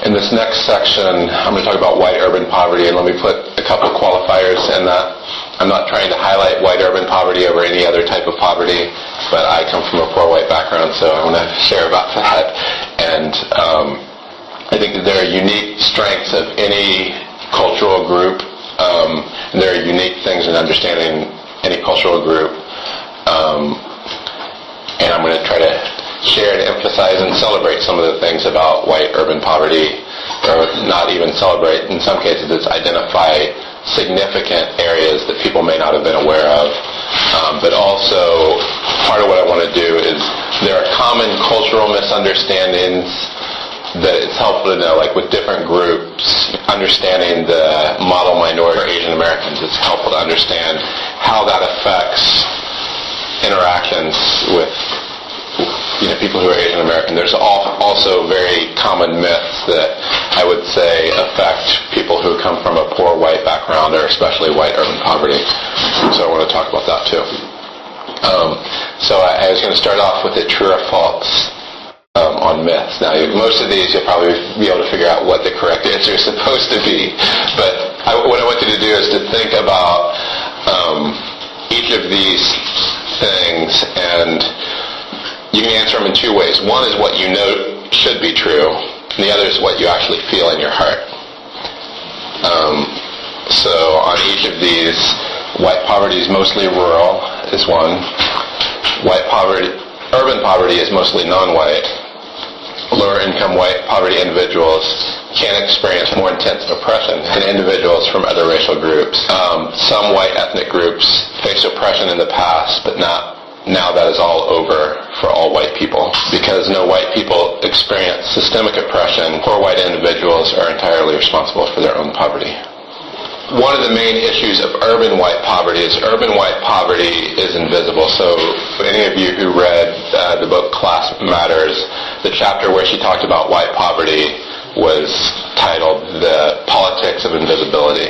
In this next section, I'm going to talk about white urban poverty, and let me put a couple qualifiers in that. I'm not trying to highlight white urban poverty over any other type of poverty, but I come from a poor white background, so I want to share about that. And I think that there are unique strengths of any cultural group. There are unique things in understanding any cultural group. And I'm going to try to share and emphasize and celebrate some of the things about white urban poverty, or not even celebrate. In some cases, it's identify significant areas that people may not have been aware of. But also, part of what I want to do is there are common cultural misunderstandings that it's helpful to know, like with different groups, understanding the model minority for Asian Americans, it's helpful to understand how that affects interactions with people who are Asian American. There's also very common myths that I would say affect people who come from a poor white background, or especially white urban poverty. So I want to talk about that too. So I was going to start off with the true or false on myths. Now, most of these you'll probably be able to figure out what the correct answer is supposed to be. But what I want you to do is to think about each of these things, and you can answer them in two ways. One is what you know should be true, and the other is what you actually feel in your heart. So on each of these, white poverty is mostly rural is one. Urban poverty is mostly non-white. Lower income white poverty individuals can experience more intense oppression than individuals from other racial groups. Some white ethnic groups face oppression in the past, but now that is all over for all white people. Because no white people experience systemic oppression, poor white individuals are entirely responsible for their own poverty. One of the main issues of urban white poverty is invisible. So for any of you who read the book Class Matters, the chapter where she talked about white poverty was titled The Politics of Invisibility.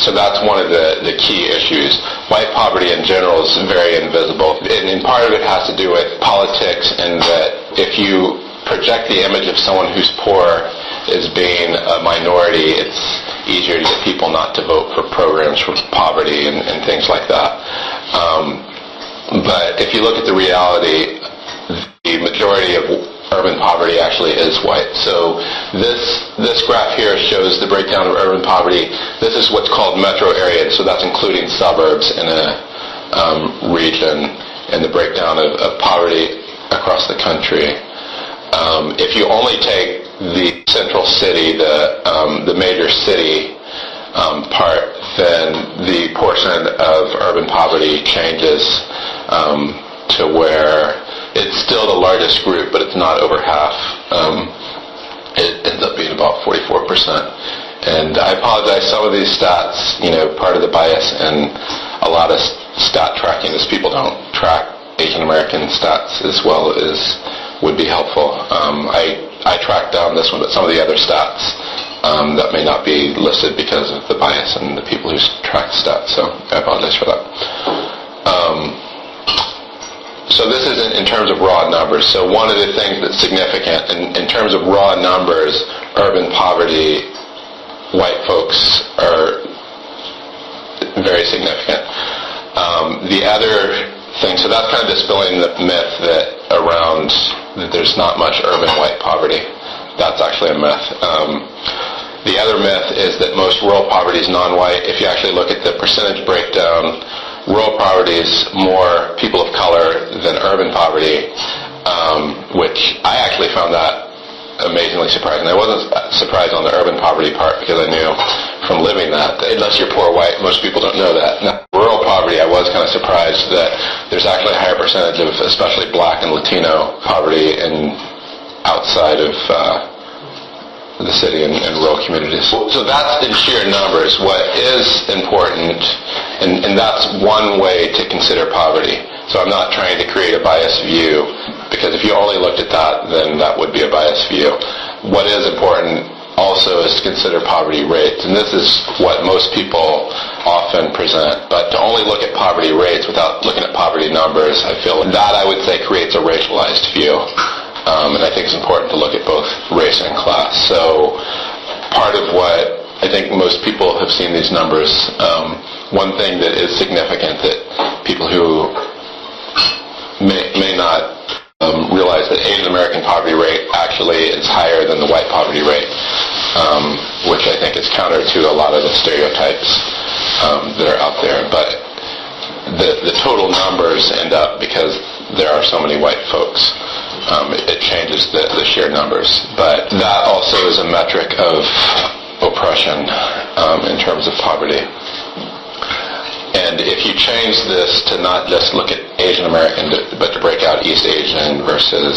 So that's one of the key issues. White poverty in general is very invisible. And part of it has to do with politics, and that if you project the image of someone who's poor as being a minority, it's easier to get people not to vote for programs for poverty and things like that. But if you look at the reality, the majority of urban poverty actually is white. So this graph here shows the breakdown of urban poverty. This is what's called metro area, so that's including suburbs in a region, and the breakdown of poverty across the country. If you only take the central city, the major city part, then the portion of urban poverty changes to where it's still the largest group, but it's not over half. It ends up being about 44%. And I apologize, some of these stats, part of the bias and a lot of stat tracking is people don't track Asian American stats as well as would be helpful. I tracked down this one, but some of the other stats that may not be listed because of the bias and the people who track stats, so I apologize for that. So this is in terms of raw numbers. So one of the things that's significant in terms of raw numbers, urban poverty, white folks are very significant. The other thing, so that's kind of dispelling the myth that there's not much urban white poverty. That's actually a myth. The other myth is that most rural poverty is non-white. If you actually look at the percentage breakdown, rural poverty is more people of color than urban poverty, which I actually found that amazingly surprising. I wasn't surprised on the urban poverty part because I knew from living that unless you're poor white, most people don't know that. Now, rural poverty, I was kind of surprised that there's actually a higher percentage of especially black and Latino poverty outside of the city and rural communities. So that's in sheer numbers. What is important, and that's one way to consider poverty. So I'm not trying to create a biased view, because if you only looked at that, then that would be a biased view. What is important also is to consider poverty rates, and this is what most people often present. But to only look at poverty rates without looking at poverty numbers, I feel that I would say creates a racialized view. And I think it's important to look at both race and class. So part of what I think most people have seen these numbers. One thing that is significant that people who may not realize that Asian American poverty rate actually is higher than the white poverty rate, which I think is counter to a lot of the stereotypes that are out there. But the total numbers end up, because there are so many white folks, it changes the sheer numbers. But that also is a metric of oppression in terms of poverty. And if you change this to not just look at Asian American, but to break out East Asian versus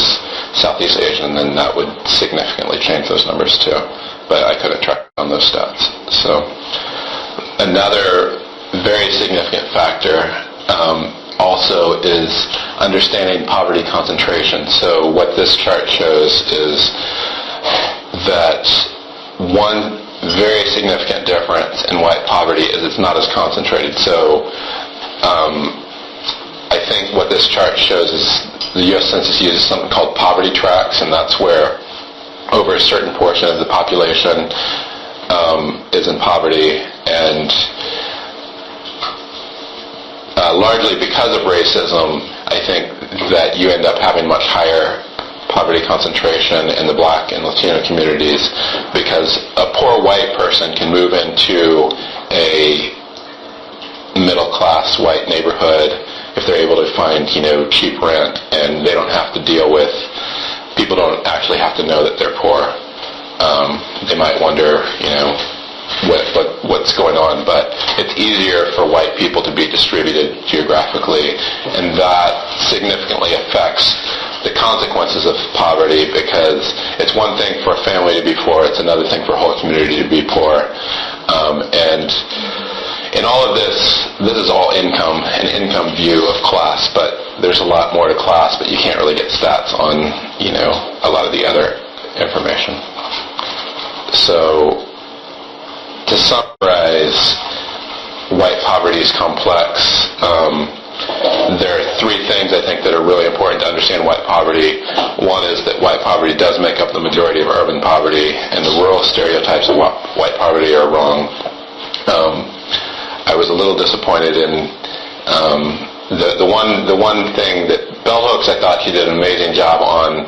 Southeast Asian, then that would significantly change those numbers too. But I couldn't track on those stats. So another very significant factor also is understanding poverty concentration. So what this chart shows is that one very significant difference in white poverty is it's not as concentrated. So I think what this chart shows is the U.S. Census uses something called poverty tracts, and that's where over a certain portion of the population is in poverty, and largely because of racism, I think that you end up having much higher poverty concentration in the Black and Latino communities, because a poor white person can move into a middle-class white neighborhood if they're able to find, cheap rent, and they don't have to deal with, people don't actually have to know that they're poor. They might wonder, what's going on, but it's easier for white people to be distributed geographically, and that significantly affects the consequences of poverty, because it's one thing for a family to be poor, it's another thing for a whole community to be poor. And in all of this is all income, an income view of class, but there's a lot more to class, but you can't really get stats on, a lot of the other information. So to summarize, white poverty is complex. There are three things I think that are really important to understand white poverty. One is that white poverty does make up the majority of urban poverty, and the rural stereotypes of white poverty are wrong. I was a little disappointed in the one thing that Bell Hooks, I thought she did an amazing job on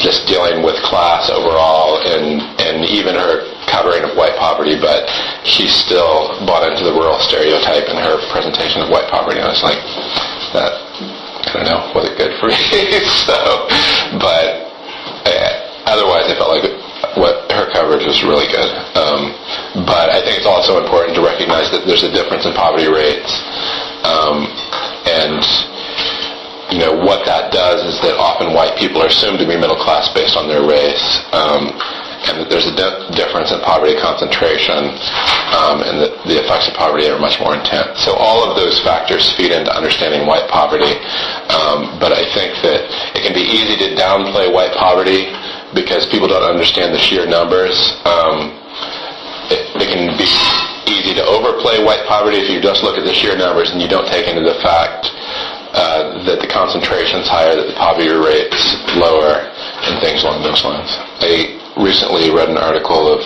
just dealing with class overall, and even her covering of white poverty, but she still bought into the rural stereotype in her presentation of white poverty, and I was like, that, I don't know, was it good for me? But otherwise I felt like her coverage was really good. But I think it's also important to recognize that there's a difference in poverty rates, and what that does is that often white people are assumed to be middle class based on their race, and that there's a difference in poverty concentration, and that the effects of poverty are much more intense. So all of those factors feed into understanding white poverty, but I think that it can be easy to downplay white poverty because people don't understand the sheer numbers. It can be easy to overplay white poverty if you just look at the sheer numbers and you don't take into the fact that the concentration's higher, that the poverty rate's lower, and things along those lines. I recently read an article of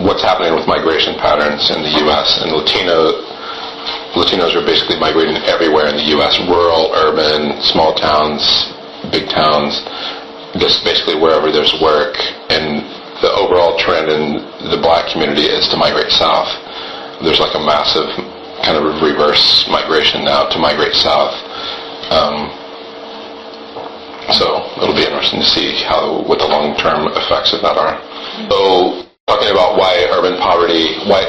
what's happening with migration patterns in the U.S., and Latinos are basically migrating everywhere in the U.S., rural, urban, small towns, big towns, just basically wherever there's work, and the overall trend in the Black community is to migrate south. There's like a massive kind of reverse migration now to migrate south. So it'll be interesting to see what the long-term effects of that are. So talking about why urban white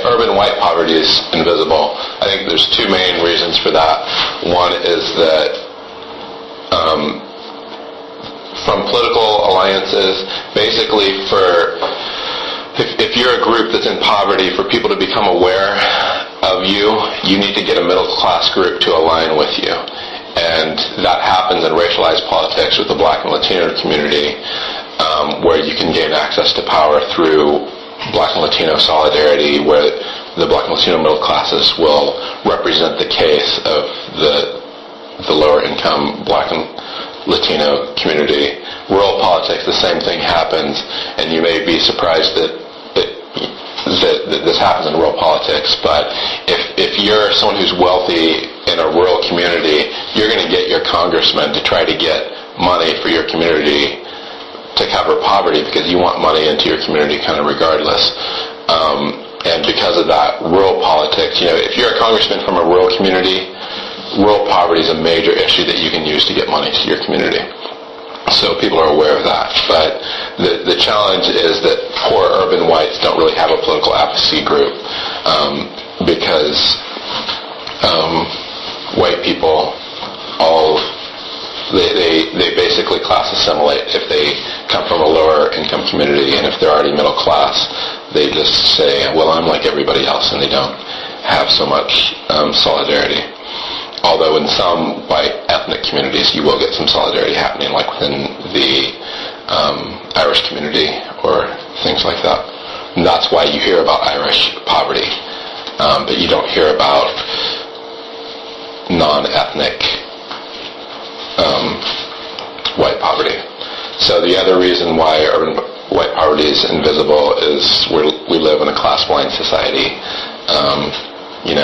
poverty is invisible, I think there's two main reasons for that. One is that from political alliances, basically if you're a group that's in poverty, for people to become aware of you need to get a middle class group to align with you. And that happens in racialized politics with the Black and Latino community, where you can gain access to power through Black and Latino solidarity, where the Black and Latino middle classes will represent the case of the lower income Black and Latino community. rural politics, the same thing happens, and you may be surprised that this happens in rural politics, but if you're someone who's wealthy in a rural community, you're going to get your congressman to try to get money for your community to cover poverty, because you want money into your community kind of regardless. And because of that, rural politics, if you're a congressman from a rural community, rural poverty is a major issue that you can use to get money to your community. So people are aware of that. But the challenge is that poor urban whites don't really have a political advocacy group, because white people they basically class assimilate. If they come from a lower income community and if they're already middle class, they just say, well, I'm like everybody else, and they don't have so much solidarity. Although in some white ethnic communities you will get some solidarity happening, like within the Irish community or things like that. And that's why you hear about Irish poverty, but you don't hear about non-ethnic white poverty. So the other reason why urban white poverty is invisible is we live in a class-blind society.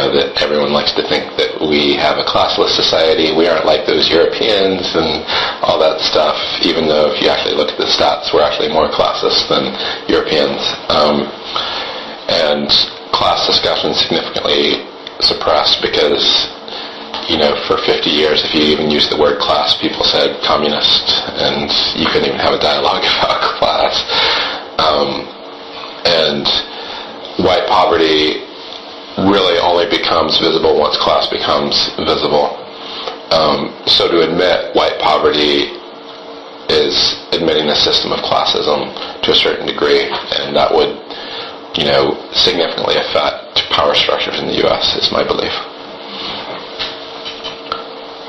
That everyone likes to think that we have a classless society. We aren't like those Europeans and all that stuff, even though if you actually look at the stats, we're actually more classist than Europeans. And class discussion is significantly suppressed because, for 50 years, if you even used the word class, people said communist, and you couldn't even have a dialogue about class. And white poverty really only becomes visible once class becomes visible. So to admit white poverty is admitting a system of classism to a certain degree, and that would, significantly affect power structures in the U.S., is my belief.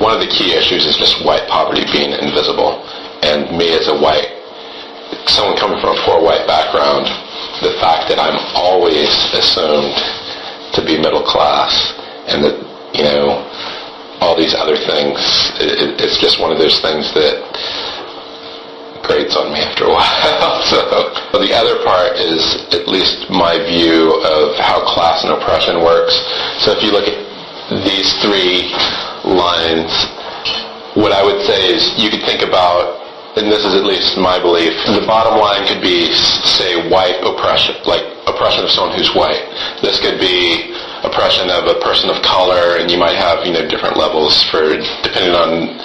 One of the key issues is just white poverty being invisible, and me as someone coming from a poor white background, the fact that I'm always assumed to be middle class, and that, all these other things, it's just one of those things that grates on me after a while. So the other part is at least my view of how class and oppression works. So if you look at these three lines, what I would say is you could think about, and this is at least my belief, the bottom line could be, say, white oppression, like oppression of someone who's white. This could be oppression of a person of color, and you might have, different levels depending on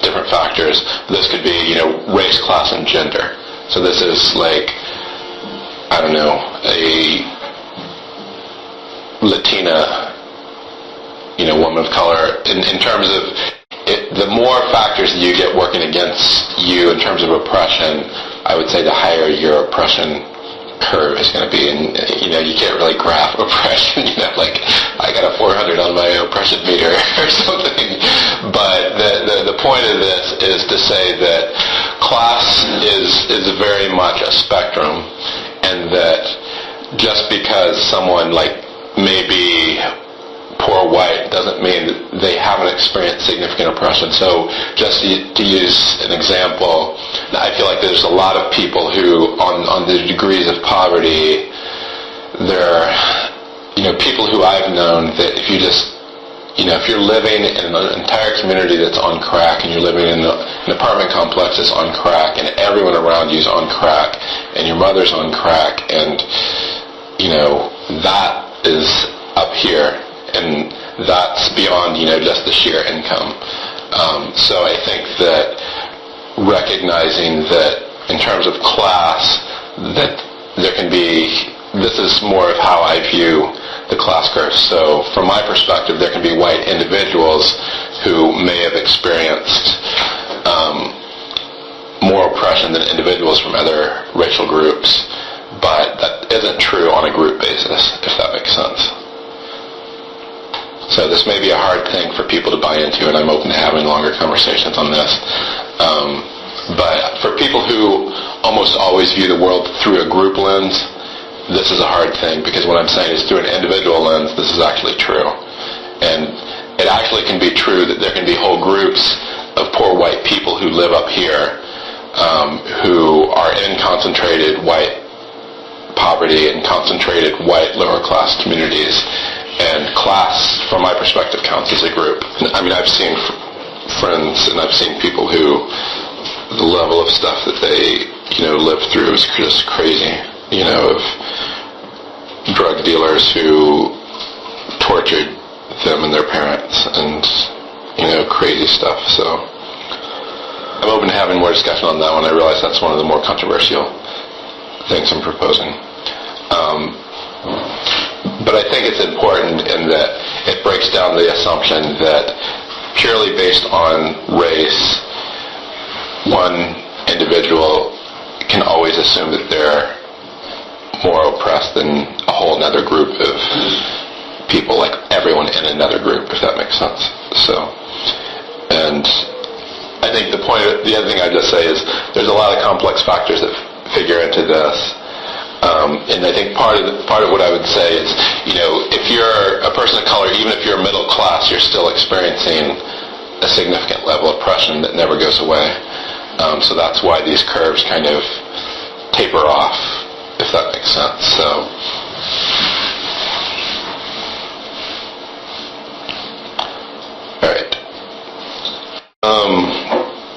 different factors. This could be, race, class, and gender. So this is like, I don't know, a Latina, woman of color, in terms of the more factors that you get working against you in terms of oppression, I would say the higher your oppression curve is going to be. And you can't really graph oppression, like I got a 400 on my oppression meter or something. But the point of this is to say that class is very much a spectrum, and that just because someone may be poor white doesn't mean that they haven't experienced significant oppression. So just to use an example, I feel like there's a lot of people who, on the degrees of poverty, they're, people who I've known that if you just, if you're living in an entire community that's on crack, and you're living in an apartment complex that's on crack, and everyone around you is on crack, and your mother's on crack, and, that is up here. And that's beyond, just the sheer income. So I think that recognizing that in terms of class, that there can be, this is more of how I view the class curve. So from my perspective, there can be white individuals who may have experienced more oppression than individuals from other racial groups, but that isn't true on a group basis, if that makes sense. So this may be a hard thing for people to buy into, and I'm open to having longer conversations on this. But for people who almost always view the world through a group lens, this is a hard thing, because what I'm saying is through an individual lens, this is actually true. And it actually can be true that there can be whole groups of poor white people who live up here who are in concentrated white poverty and concentrated white lower class communities. And class, from my perspective, counts as a group. I mean, I've seen friends and I've seen people who, the level of stuff that they, live through is just crazy. Of drug dealers who tortured them and their parents and, crazy stuff. So I'm open to having more discussion on that one. I realize that's one of the more controversial things I'm proposing. But I think it's important in that it breaks down the assumption that purely based on race, one individual can always assume that they're more oppressed than a whole another group of people, like everyone in another group, if that makes sense. So, and I think the other thing I'd just say is there's a lot of complex factors that figure into this. And I think part of what I would say is, if you're a person of color, even if you're middle class, you're still experiencing a significant level of oppression that never goes away. So that's why these curves kind of taper off, if that makes sense. So, all right.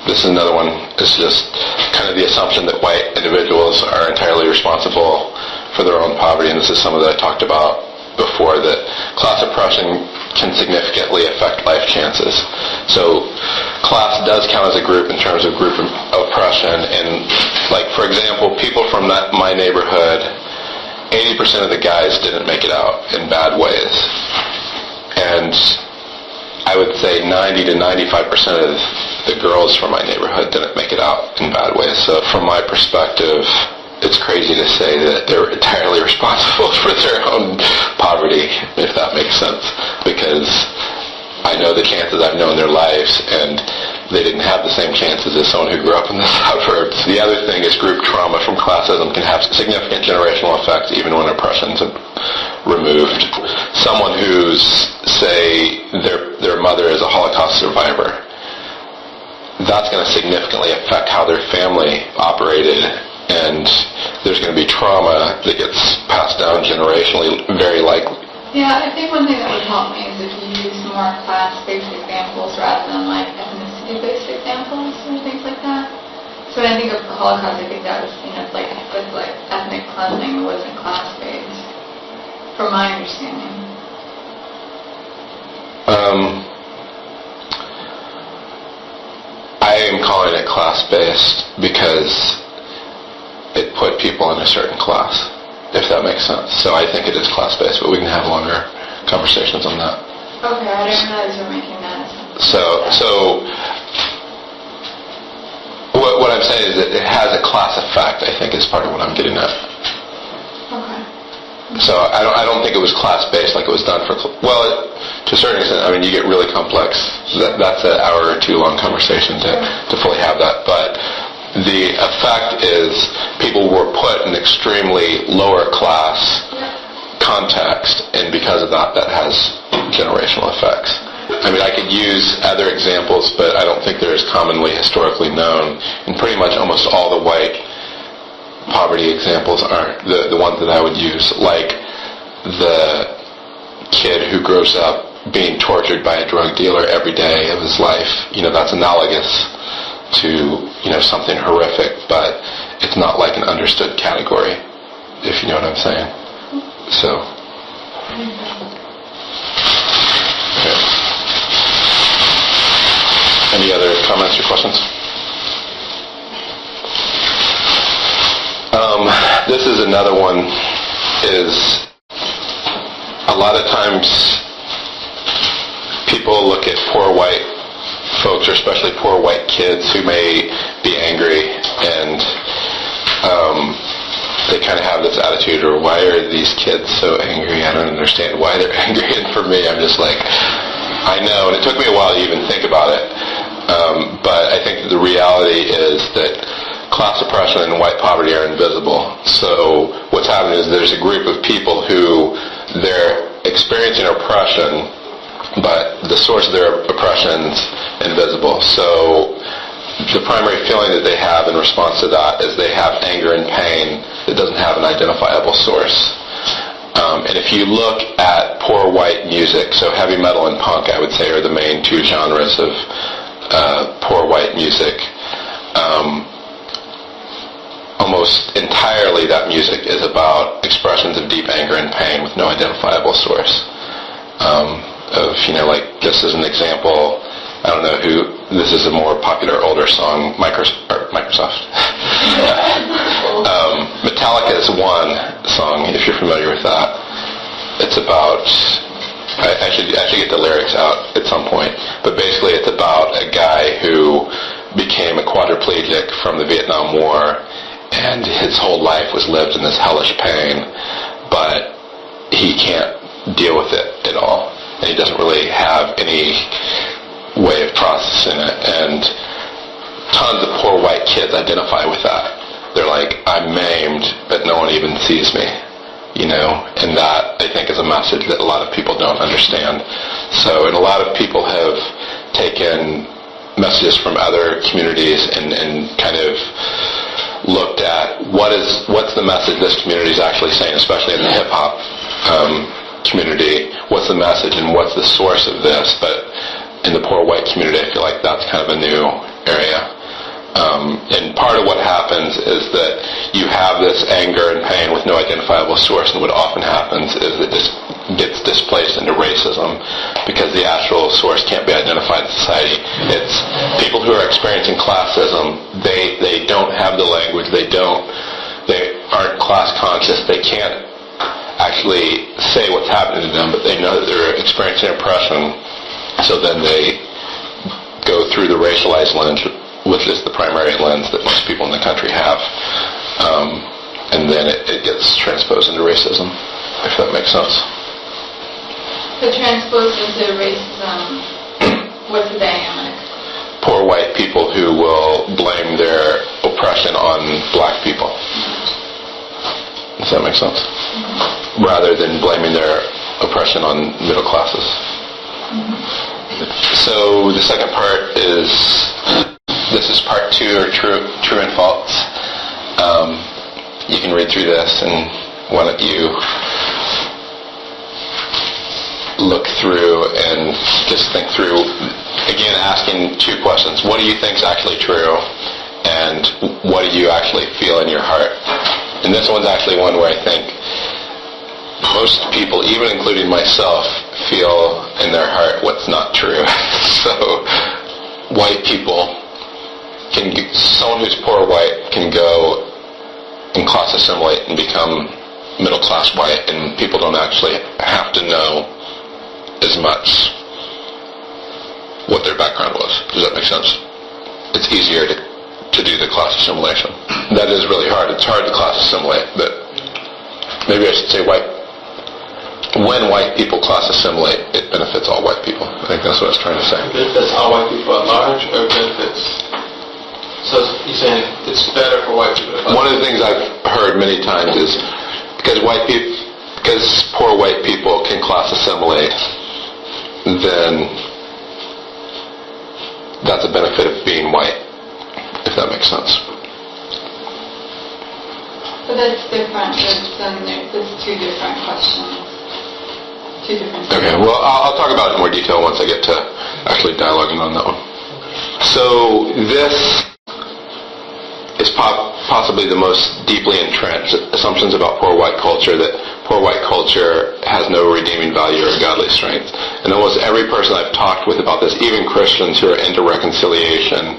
This is another one. It's just kind of the assumption that white individuals are entirely responsible for their own poverty, and this is some of that I talked about before, that class oppression can significantly affect life chances. So class does count as a group in terms of group oppression, and like, for example, people from my neighborhood, 80% of the guys didn't make it out in bad ways. And I would say 90 to 95% of the girls from my neighborhood didn't make it out in bad ways. So from my perspective, it's crazy to say that they're entirely responsible for their own poverty, if that makes sense, because I know the chances, I've known their lives, and they didn't have the same chances as someone who grew up in the suburbs. The other thing is group trauma from classism can have significant generational effects even when oppression's removed. Someone who's, say, their mother is a Holocaust survivor, that's going to significantly affect how their family operated, and there's going to be trauma that gets passed down generationally, very likely. Yeah, I think one thing that would help me is if you use more class-based examples rather than like ethnicity-based examples and things like that. So when I think of the Holocaust, I think that was seen as like ethnic cleansing. It wasn't class-based, from my understanding. I am calling it class-based because it put people in a certain class, if that makes sense. So I think it is class-based, but we can have longer conversations on that. Okay, I didn't realize you were making that. So what I'm saying is that it has a class effect, I think, is part of what I'm getting at. Okay. So I don't think it was class-based like it was done for, well, to a certain extent. I mean, you get really complex. That's an hour or two long conversation to fully have that. But the effect is people were put in extremely lower class context, and because of that, that has generational effects. I mean, I could use other examples, but I don't think they're as commonly historically known. And pretty much almost all the white poverty examples aren't the ones that I would use, like the kid who grows up being tortured by a drug dealer every day of his life. That's analogous to, something horrific, but it's not like an understood category, if you know what I'm saying. So, okay. Any other comments or questions? This is another one, is a lot of times people look at poor white folks, or especially poor white kids who may be angry, and they kind of have this attitude, or why are these kids so angry? I don't understand why they're angry. And for me, I'm just like, I know, and it took me a while to even think about it, but I think that the reality is that class oppression and white poverty are invisible. So what's happening is there's a group of people who they're experiencing oppression, but the source of their oppression's invisible. So the primary feeling that they have in response to that is they have anger and pain that doesn't have an identifiable source. And if you look at poor white music, so heavy metal and punk, I would say, are the main two genres of poor white music. Almost entirely that music is about expressions of deep anger and pain with no identifiable source. Like, just as an example, I don't know this is a more popular older song, Microsoft. Metallica is one song, if you're familiar with that. It's about, I should get the lyrics out at some point, but basically it's about a guy who became a quadriplegic from the Vietnam War, and his whole life was lived in this hellish pain, but he can't deal with it at all, and he doesn't really have any way of processing it, and tons of poor white kids identify with that. They're like, I'm maimed, but no one even sees me, and that, I think, is a message that a lot of people don't understand. So, and a lot of people have taken messages from other communities and kind of looked at what's the message this community is actually saying, especially in the hip-hop community. What's the message and what's the source of this? But in the poor white community, I feel like that's kind of a new area. And part of what happens is that you have this anger and pain with no identifiable source, and what often happens is it just gets displaced into racism because the actual source can't be identified in society. It's people who are experiencing classism, they don't have the language, they aren't class conscious, they can't actually say what's happening to them, but they know that they're experiencing oppression, so then they go through the racialized lens, which is the primary lens that most people in the country have, and then it gets transposed into racism, if that makes sense. So transposed into racism, what's the dynamic? Poor white people who will blame their oppression on black people. Does that make sense? Mm-hmm. Rather than blaming their oppression on middle classes. Mm-hmm. So the second part is, this is part 2, or true and false. You can read through this, and why don't you look through and just think through, again, asking 2 questions. What do you think is actually true, and what do you actually feel in your heart? And this one's actually one where I think most people, even including myself, feel in their heart what's not true. So white people someone who's poor white can go and class assimilate and become middle class white, and people don't actually have to know as much what their background was. Does that make sense? It's easier to do the class assimilation. That is really hard. It's hard to class assimilate, but maybe I should say when white people class assimilate, it benefits all white people. I think that's what I was trying to say. It benefits all white people at large, or benefits? So you're saying it's better for white people? One of the things I've heard many times is because poor white people can class assimilate, then that's a benefit of being white, if that makes sense. But that's different. There's 2 different questions. 2 different things. Okay, well, I'll talk about it in more detail once I get to actually dialoguing on that one. So this is possibly the most deeply entrenched assumptions about poor white culture, that poor white culture has no redeeming value or godly strength. And almost every person I've talked with about this, even Christians who are into reconciliation,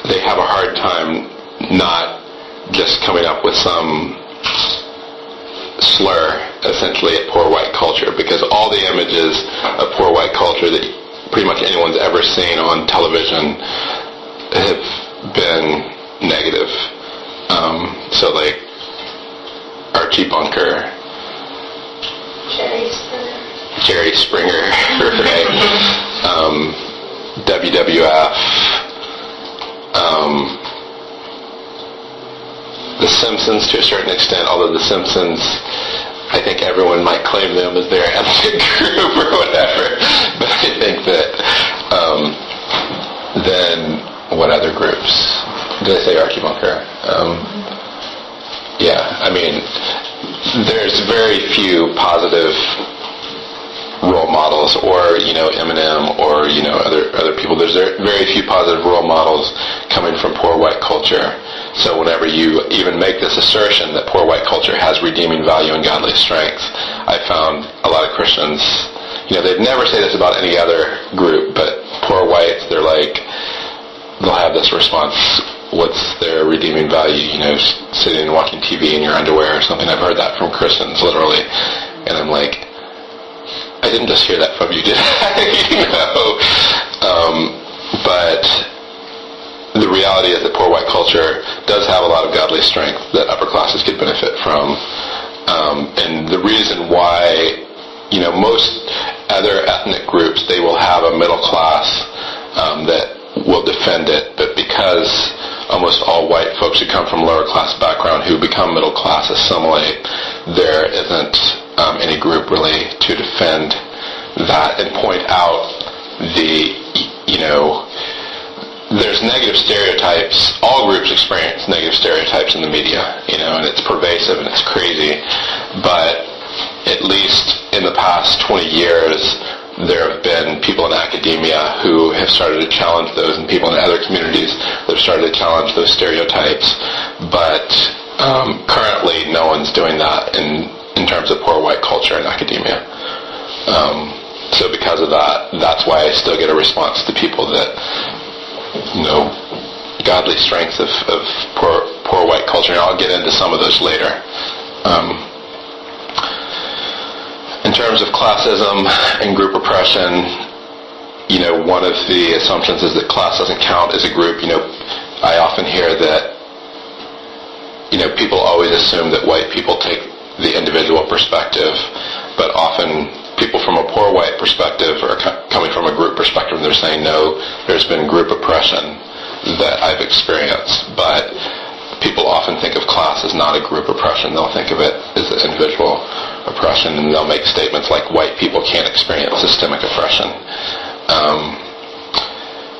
they have a hard time not just coming up with some slur, essentially, at poor white culture, because all the images of poor white culture that pretty much anyone's ever seen on television have been negative. So like Archie Bunker, Jerry Springer, right? WWF, The Simpsons to a certain extent, although The Simpsons, I think everyone might claim them as their ethnic group or whatever. But I think that then what other groups? Did I say Archie Bunker? Yeah, I mean, there's very few positive role models, or Eminem, or other people. There's very few positive role models coming from poor white culture. So whenever you even make this assertion that poor white culture has redeeming value and godly strength, I found a lot of Christians, they'd never say this about any other group, but poor whites, they'll have this response: what's their redeeming value? Sitting and watching TV in your underwear or something. I've heard that from Christians, literally, and I'm like, I didn't just hear that from you, did I? But the reality is that poor white culture does have a lot of godly strength that upper classes could benefit from. And the reason why, most other ethnic groups, they will have a middle class that will defend it, but because almost all white folks who come from lower class background who become middle class assimilate, there isn't any group really to defend that and point out there's negative stereotypes. All groups experience negative stereotypes in the media, and it's pervasive and it's crazy. But at least in the past 20 years, there have been people in academia who have started to challenge those, and people in other communities that have started to challenge those stereotypes. But currently, no one's doing that in terms of poor white culture in academia. So because of that, that's why I still get a response to people that, godly strengths of poor white culture, and I'll get into some of those later. In terms of classism and group oppression, one of the assumptions is that class doesn't count as a group. I often hear that, people always assume that white people take the individual perspective, but often people from a poor white perspective are coming from a group perspective, and they're saying, no, there's been group oppression that I've experienced. But people often think of class as not a group oppression. They'll think of it as an individual oppression, and they'll make statements like white people can't experience systemic oppression.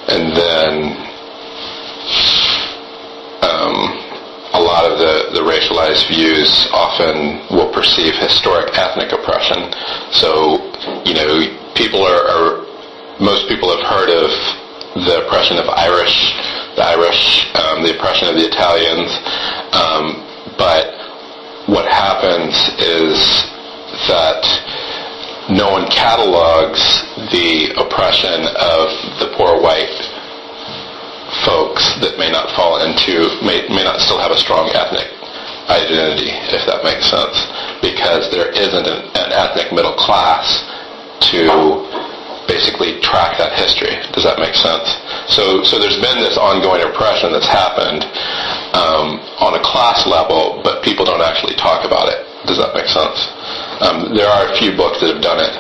And then a lot of the racialized views often will perceive historic ethnic oppression. So, most people have heard of the oppression of the Irish, the oppression of the Italians, but what happens is that no one catalogs the oppression of the poor white folks that may not still have a strong ethnic identity, if that makes sense, because there isn't an ethnic middle class to basically track that history. Does that make sense? So there's been this ongoing oppression that's happened on a class level, but people don't actually talk about it. Does that make sense? There are a few books that have done it.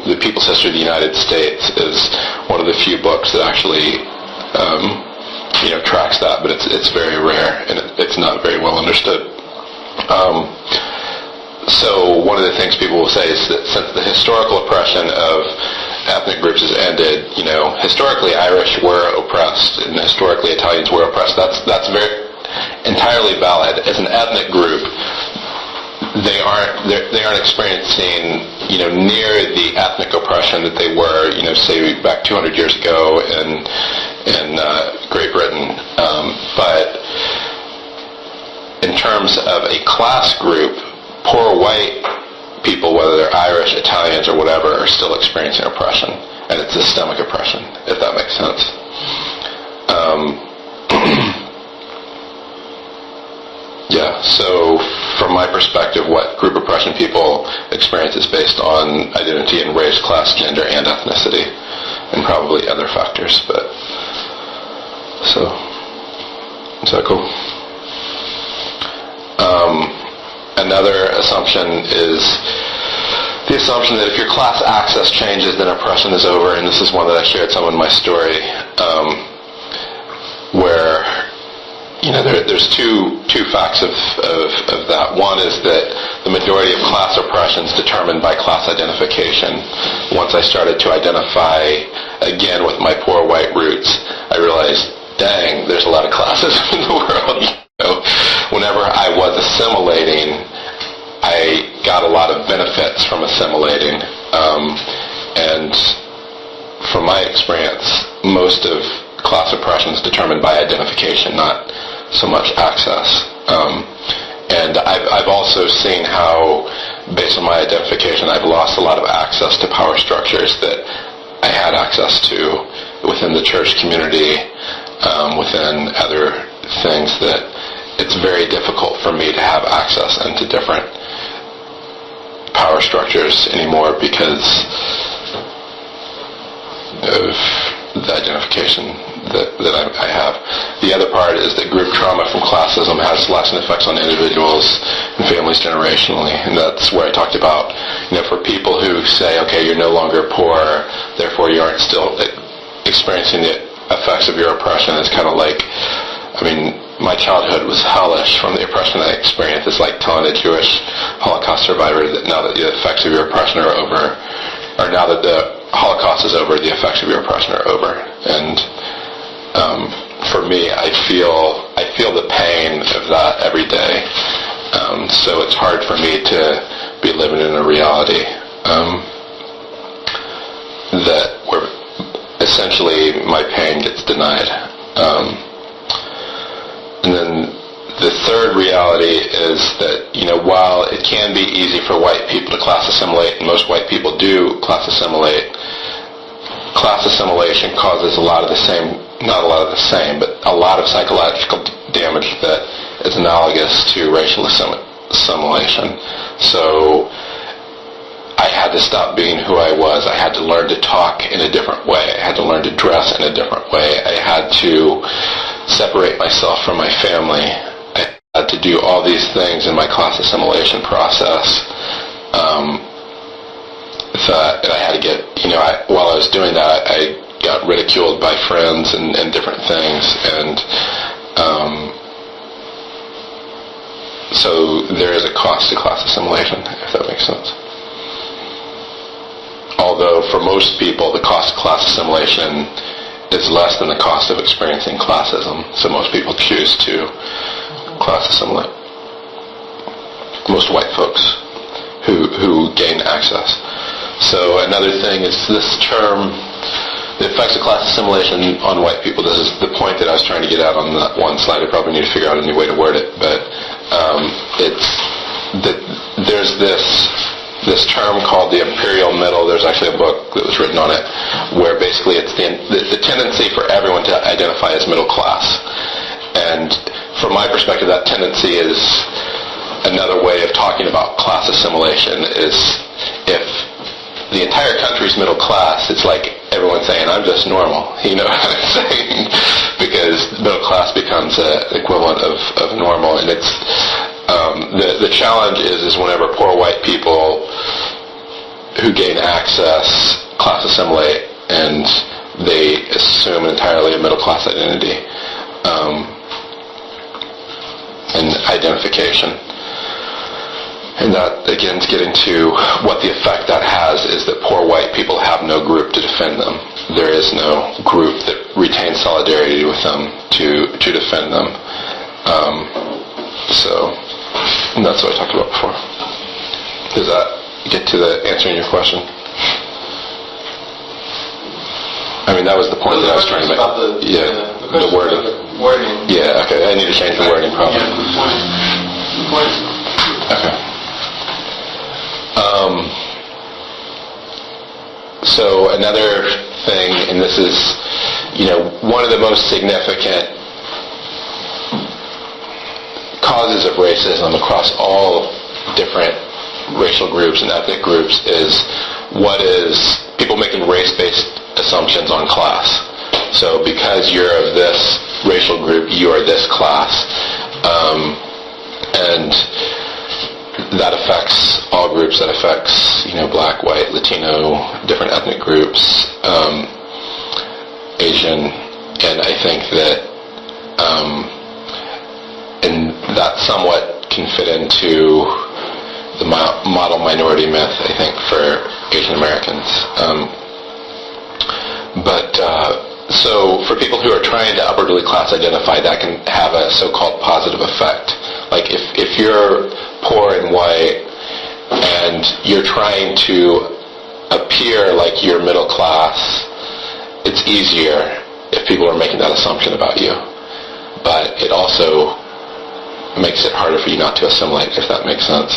The People's History of the United States is one of the few books that actually tracks that, but it's very rare and it's not very well understood. So one of the things people will say is that since the historical oppression of ethnic groups has ended, historically Irish were oppressed and historically Italians were oppressed. That's very entirely valid. As an ethnic group, they aren't experiencing near the ethnic oppression that they were say back 200 years ago in Great Britain. But in terms of a class group, poor white people, whether they're Irish, Italians, or whatever, are still experiencing oppression, and it's systemic oppression, if that makes sense. Yeah, so from my perspective, what group oppression people experience is based on identity and race, class, gender, and ethnicity, and probably other factors, but so, is that cool? Another assumption is the assumption that if your class access changes, then oppression is over, and this is one that I shared some in my story, where there's two facts of that. One is that the majority of class oppression is determined by class identification. Once I started to identify again with my poor white roots, I realized dang, there's a lot of classism in the world. Whenever I was assimilating, I got a lot of benefits from assimilating. And from my experience, most of class oppression is determined by identification, not so much access. And I've also seen how, based on my identification, I've lost a lot of access to power structures that I had access to within the church community, within other things, that it's very difficult for me to have access into different power structures anymore because of the identification that I have. The other part is that group trauma from classism has lasting effects on individuals and families generationally, and that's where I talked about, for people who say, okay, you're no longer poor, therefore you aren't still experiencing the effects of your oppression. It's kind of like, my childhood was hellish from the oppression I experienced. It's like telling a Jewish Holocaust survivor that now that the effects of your oppression are over, or now that the Holocaust is over, the effects of your oppression are over. And for me, I feel the pain of that every day. So it's hard for me to be living in a reality that where essentially my pain gets denied. And then the third reality is that, while it can be easy for white people to class assimilate, and most white people do class assimilate, class assimilation causes a lot of the same, not a lot of the same, but a lot of psychological damage that is analogous to racial assimilation. So I had to stop being who I was. I had to learn to talk in a different way. I had to learn to dress in a different way. I had to separate myself from my family. I had to do all these things in my class assimilation process that I had to get, while I was doing that, I got ridiculed by friends and different things. And so there is a cost to class assimilation, if that makes sense. Although for most people, the cost of class assimilation is less than the cost of experiencing classism. So most people choose to class assimilate. Most white folks who gain access. So another thing is this term, the effects of class assimilation on white people. This is the point that I was trying to get out on that one slide. I probably need to figure out a new way to word it. But it's that there's this term called the imperial middle. There's actually a book that was written on it, where basically it's the tendency for everyone to identify as middle class. And from my perspective, that tendency is another way of talking about class assimilation. Is if the entire country's middle class, it's like everyone saying, I'm just normal, you know what I'm saying? Because middle class becomes an equivalent of normal. And it's the challenge is whenever poor white people who gain access class assimilate, and they assume entirely a middle class identity and identification. And that, again, is getting to what the effect that has is that poor white people have no group to defend them. There is no group that retains solidarity with them to defend them. So that's what I talked about before. Does that get to the answering your question? That was the point that I was trying to make. About the wording. Wording. Yeah, okay. I need to change the wording probably. Yeah, the point. Okay. So another thing, and this is, one of the most significant causes of racism across all different racial groups and ethnic groups is people making race-based assumptions on class. So because you're of this racial group, you are this class. And that affects all groups. That affects, black, white, Latino, different ethnic groups, Asian, and I think that, and that somewhat can fit into the model minority myth, I think, for Asian Americans. But So for people who are trying to upwardly class identify, that can have a so-called positive effect. Like if you're poor and white and you're trying to appear like you're middle class, it's easier if people are making that assumption about you. But it also makes it harder for you not to assimilate, if that makes sense.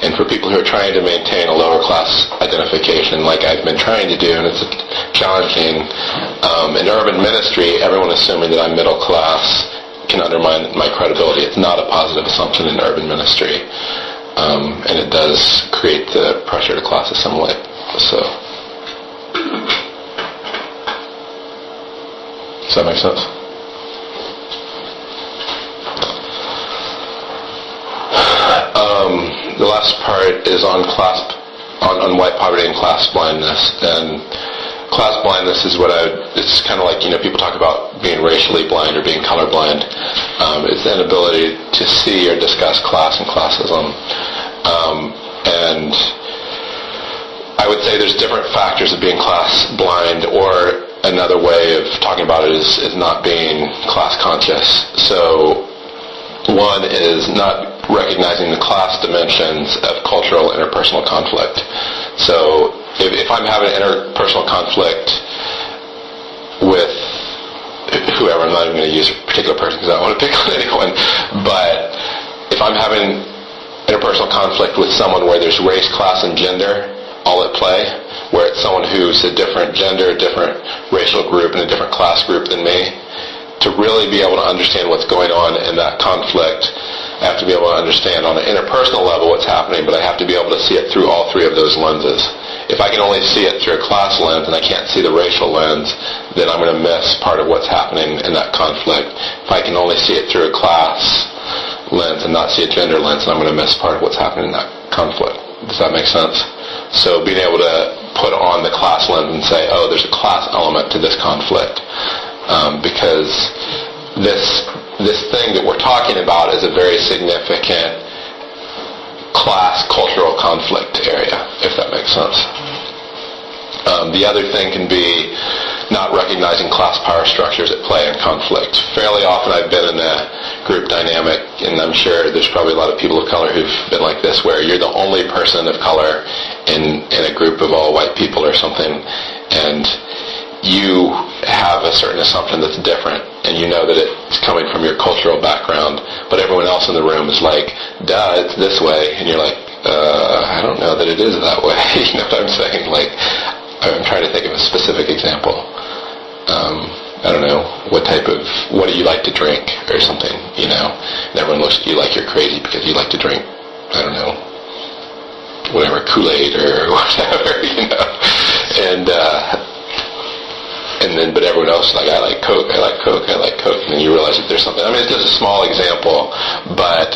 And for people who are trying to maintain a lower class identification, like I've been trying to do, and it's challenging, in urban ministry, everyone assuming that I'm middle class can undermine my credibility. It's not a positive assumption in urban ministry. And it does create the pressure to class assimilate. So, does that make sense? The last part is on on white poverty and class blindness. And class blindness is it's kind of like, people talk about being racially blind or being colorblind. It's the inability to see or discuss class and classism. And I would say there's different factors of being class blind, or another way of talking about it is not being class conscious. So one is not recognizing the class dimensions of cultural interpersonal conflict. So if I'm having an interpersonal conflict with whoever, I'm not even going to use a particular person because I don't want to pick on anyone, but if I'm having interpersonal conflict with someone where there's race, class, and gender all at play, where it's someone who's a different gender, a different racial group, and a different class group than me, to really be able to understand what's going on in that conflict, I have to be able to understand on an interpersonal level what's happening, but I have to be able to see it through all three of those lenses. If I can only see it through a class lens and I can't see the racial lens, then I'm going to miss part of what's happening in that conflict. If I can only see it through a class lens and not see a gender lens, then I'm going to miss part of what's happening in that conflict. Does that make sense? So being able to put on the class lens and say, oh, there's a class element to this conflict. Because this thing that we're talking about is a very significant class cultural conflict area, if that makes sense. The other thing can be not recognizing class power structures at play in conflict. Fairly often I've been in a group dynamic, and I'm sure there's probably a lot of people of color who've been like this, where you're the only person of color in a group of all white people or something, and you have a certain assumption that's different, and you know that it's coming from your cultural background, but everyone else in the room is like, duh, it's this way, and you're like, I don't know that it is that way. You know what I'm saying? Like, I'm trying to think of a specific example. I don't know, what do you like to drink or something, and everyone looks at you like you're crazy because you like to drink, I don't know, whatever, Kool-Aid or whatever, but everyone else is like, I like Coke, I like Coke, I like Coke, and then you realize that there's something. I mean, it's just a small example, but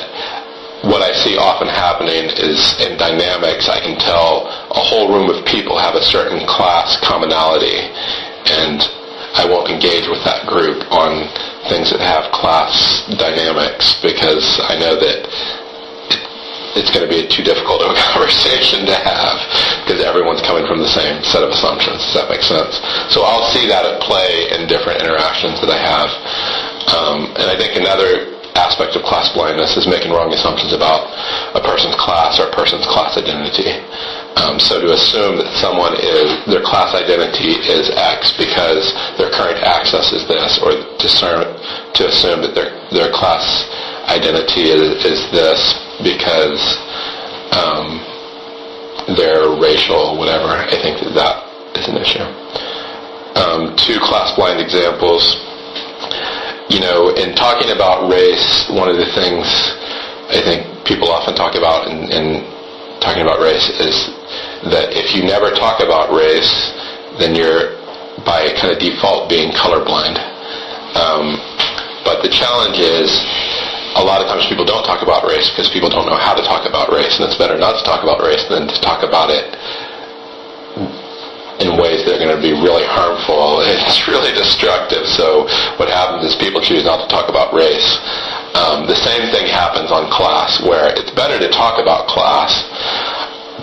what I see often happening is in dynamics, I can tell a whole room of people have a certain class commonality, and I won't engage with that group on things that have class dynamics because I know that it's going to be too difficult of a conversation to have because everyone's coming from the same set of assumptions. Does that make sense? So I'll see that at play in different interactions that I have. And I think another aspect of class blindness is making wrong assumptions about a person's class or a person's class identity. So to assume that their class identity is X because their current access is this, or to assume that their class identity is this because they're racial, whatever. I think that is an issue. Two class blind examples. In talking about race, one of the things I think people often talk about in talking about race is that if you never talk about race, then you're by kind of default being colorblind. But the challenge is a lot of times people don't talk about race because people don't know how to talk about race, and it's better not to talk about race than to talk about it in ways that are going to be really harmful. It's really destructive. So what happens is people choose not to talk about race. The same thing happens on class, where it's better to talk about class,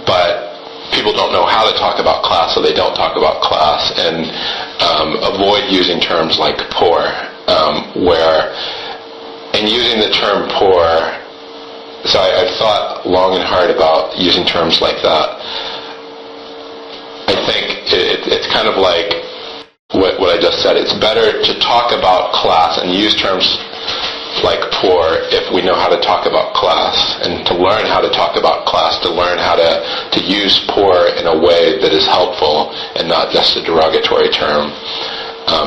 but people don't know how to talk about class, so they don't talk about class. And avoid using terms like poor, where in using the term poor, so I've thought long and hard about using terms like that. I think it's kind of like what I just said. It's better to talk about class and use terms like poor if we know how to talk about class, and to learn how to talk about class, to learn how to use poor in a way that is helpful and not just a derogatory term.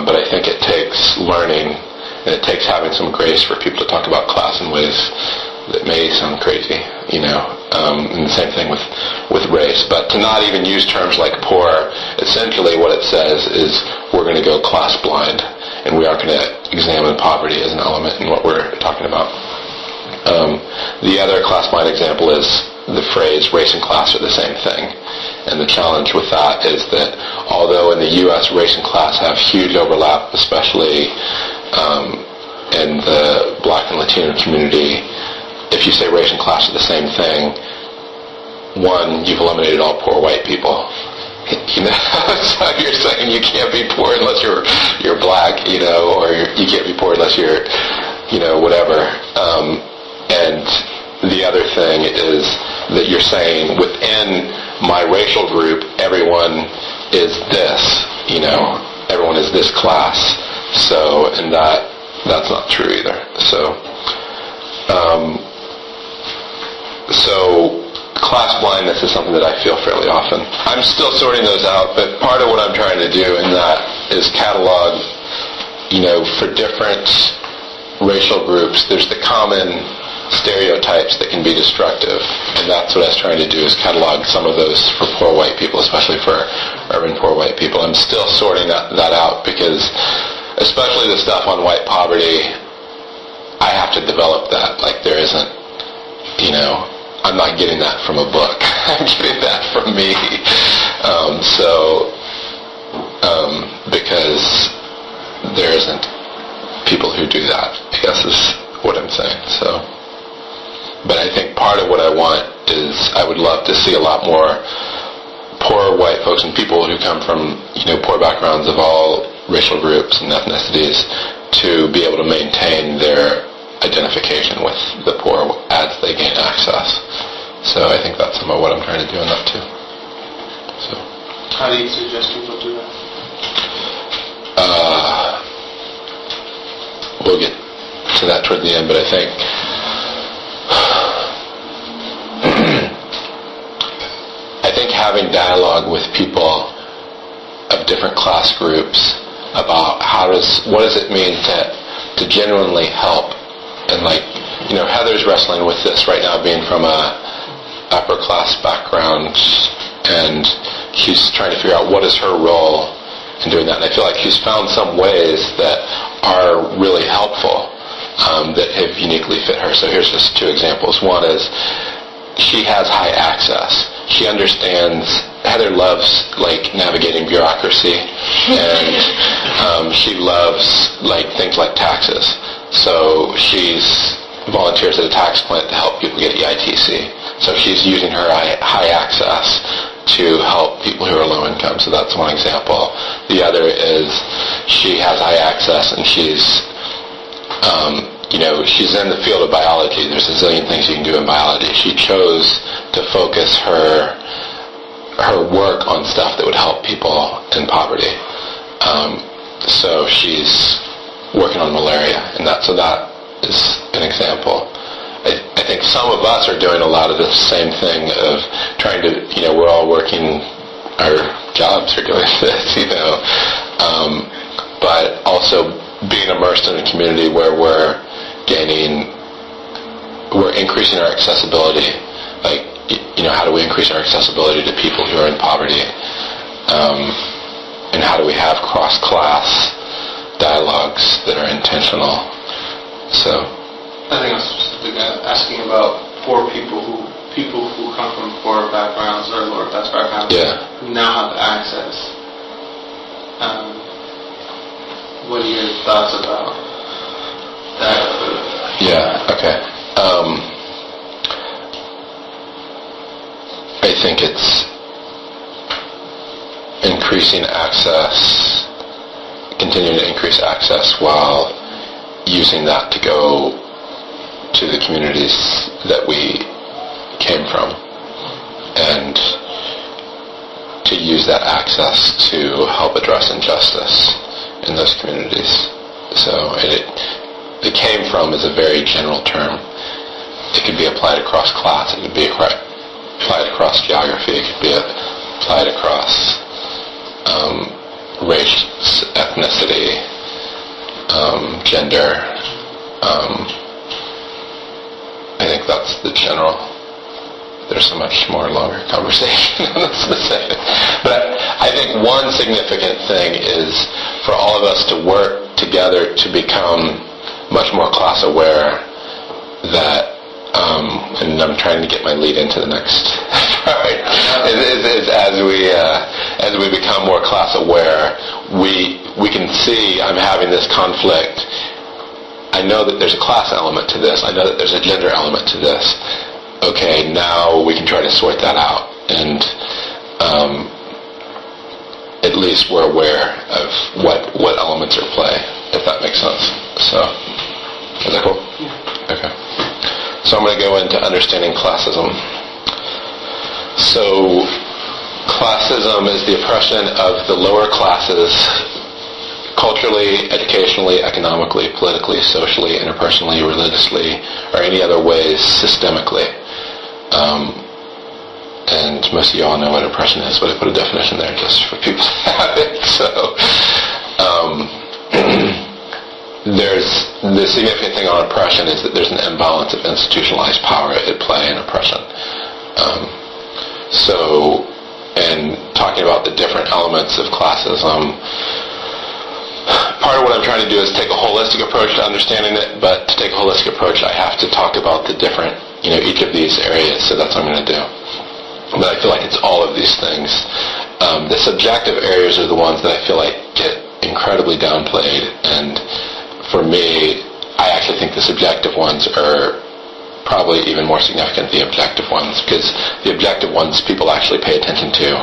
But I think it takes learning, and it takes having some grace for people to talk about class in ways that may sound crazy, and the same thing with race. But to not even use terms like poor, essentially what it says is we're going to go class blind, and we aren't going to examine poverty as an element in what we're talking about. The other class blind example is the phrase race and class are the same thing. And the challenge with that is that although in the U.S. race and class have huge overlap, especially in the Black and Latino community, if you say race and class are the same thing, one, you've eliminated all poor white people. So you're saying you can't be poor unless you're black, or you can't be poor unless you're, whatever. And the other thing is that you're saying within my racial group, everyone is this, everyone is this class. So, and that's not true either. So class blindness is something that I feel fairly often. I'm still sorting those out, but part of what I'm trying to do in that is catalog, for different racial groups, there's the common stereotypes that can be destructive, and that's what I was trying to do, is catalog some of those for poor white people, especially for urban poor white people. I'm still sorting that out because, especially the stuff on white poverty, I have to develop that. Like, there isn't, I'm not getting that from a book. I'm getting that from me. Because there isn't people who do that, I guess is what I'm saying. So, but I think part of what I want is I would love to see a lot more poor white folks and people who come from, poor backgrounds of all racial groups and ethnicities to be able to maintain their identification with the poor as they gain access. So I think that's some of what I'm trying to do in that too. So, how do you suggest people do that? We'll get to that toward the end, but I think having dialogue with people of different class groups about what does it mean to genuinely help. And Heather's wrestling with this right now, being from a upper class background, and she's trying to figure out what is her role in doing that. And I feel like she's found some ways that are really helpful, that have uniquely fit her. So here's just two examples. One is she has high access. She understands. Heather loves navigating bureaucracy, and she loves things like taxes. So she's volunteers at a tax plant to help people get EITC. So she's using her high access to help people who are low income. So that's one example. The other is she has high access, and she's she's in the field of biology. There's a zillion things you can do in biology. She chose to focus her work on stuff that would help people in poverty. So she's working on malaria, and that is an example. I think some of us are doing a lot of the same thing of trying to, we're all working, our jobs are doing this, but also being immersed in a community where we're increasing our accessibility. How do we increase our accessibility to people who are in poverty? And how do we have cross-class dialogues that are intentional? So, I think I was specifically asking about poor people who come from poor backgrounds or lower class backgrounds, who now have access. What are your thoughts about that? Yeah. Okay. I think it's increasing access continuing to increase access while using that to go to the communities that we came from, and to use that access to help address injustice in those communities. So the came from is a very general term. It could be applied across class, it could be applied across geography, it could be applied across race, ethnicity, gender. I think that's the general. There's so much more longer conversation on the specific. But I think one significant thing is for all of us to work together to become much more class aware, that and I'm trying to get my lead into the next part, is as we become more class aware, we can see I'm having this conflict. I know that there's a class element to this. I know that there's a gender element to this. Okay, now we can try to sort that out, and at least we're aware of what elements are at play, if that makes sense. So, is that cool? Yeah. Okay. So I'm going to go into understanding classism. So, classism is the oppression of the lower classes, culturally, educationally, economically, politically, socially, interpersonally, religiously, or any other ways systemically. And most of you all know what oppression is, but I put a definition there just for people to have it. So, there's the significant thing on oppression is that there's an imbalance of institutionalized power at play in oppression. So, in talking about the different elements of classism, part of what I'm trying to do is take a holistic approach to understanding it, but to take a holistic approach, I have to talk about the different, each of these areas, so that's what I'm going to do. But I feel like it's all of these things. The subjective areas are the ones that I feel like get incredibly downplayed, and for me, I actually think the subjective ones are probably even more significant than the objective ones, because the objective ones people actually pay attention to,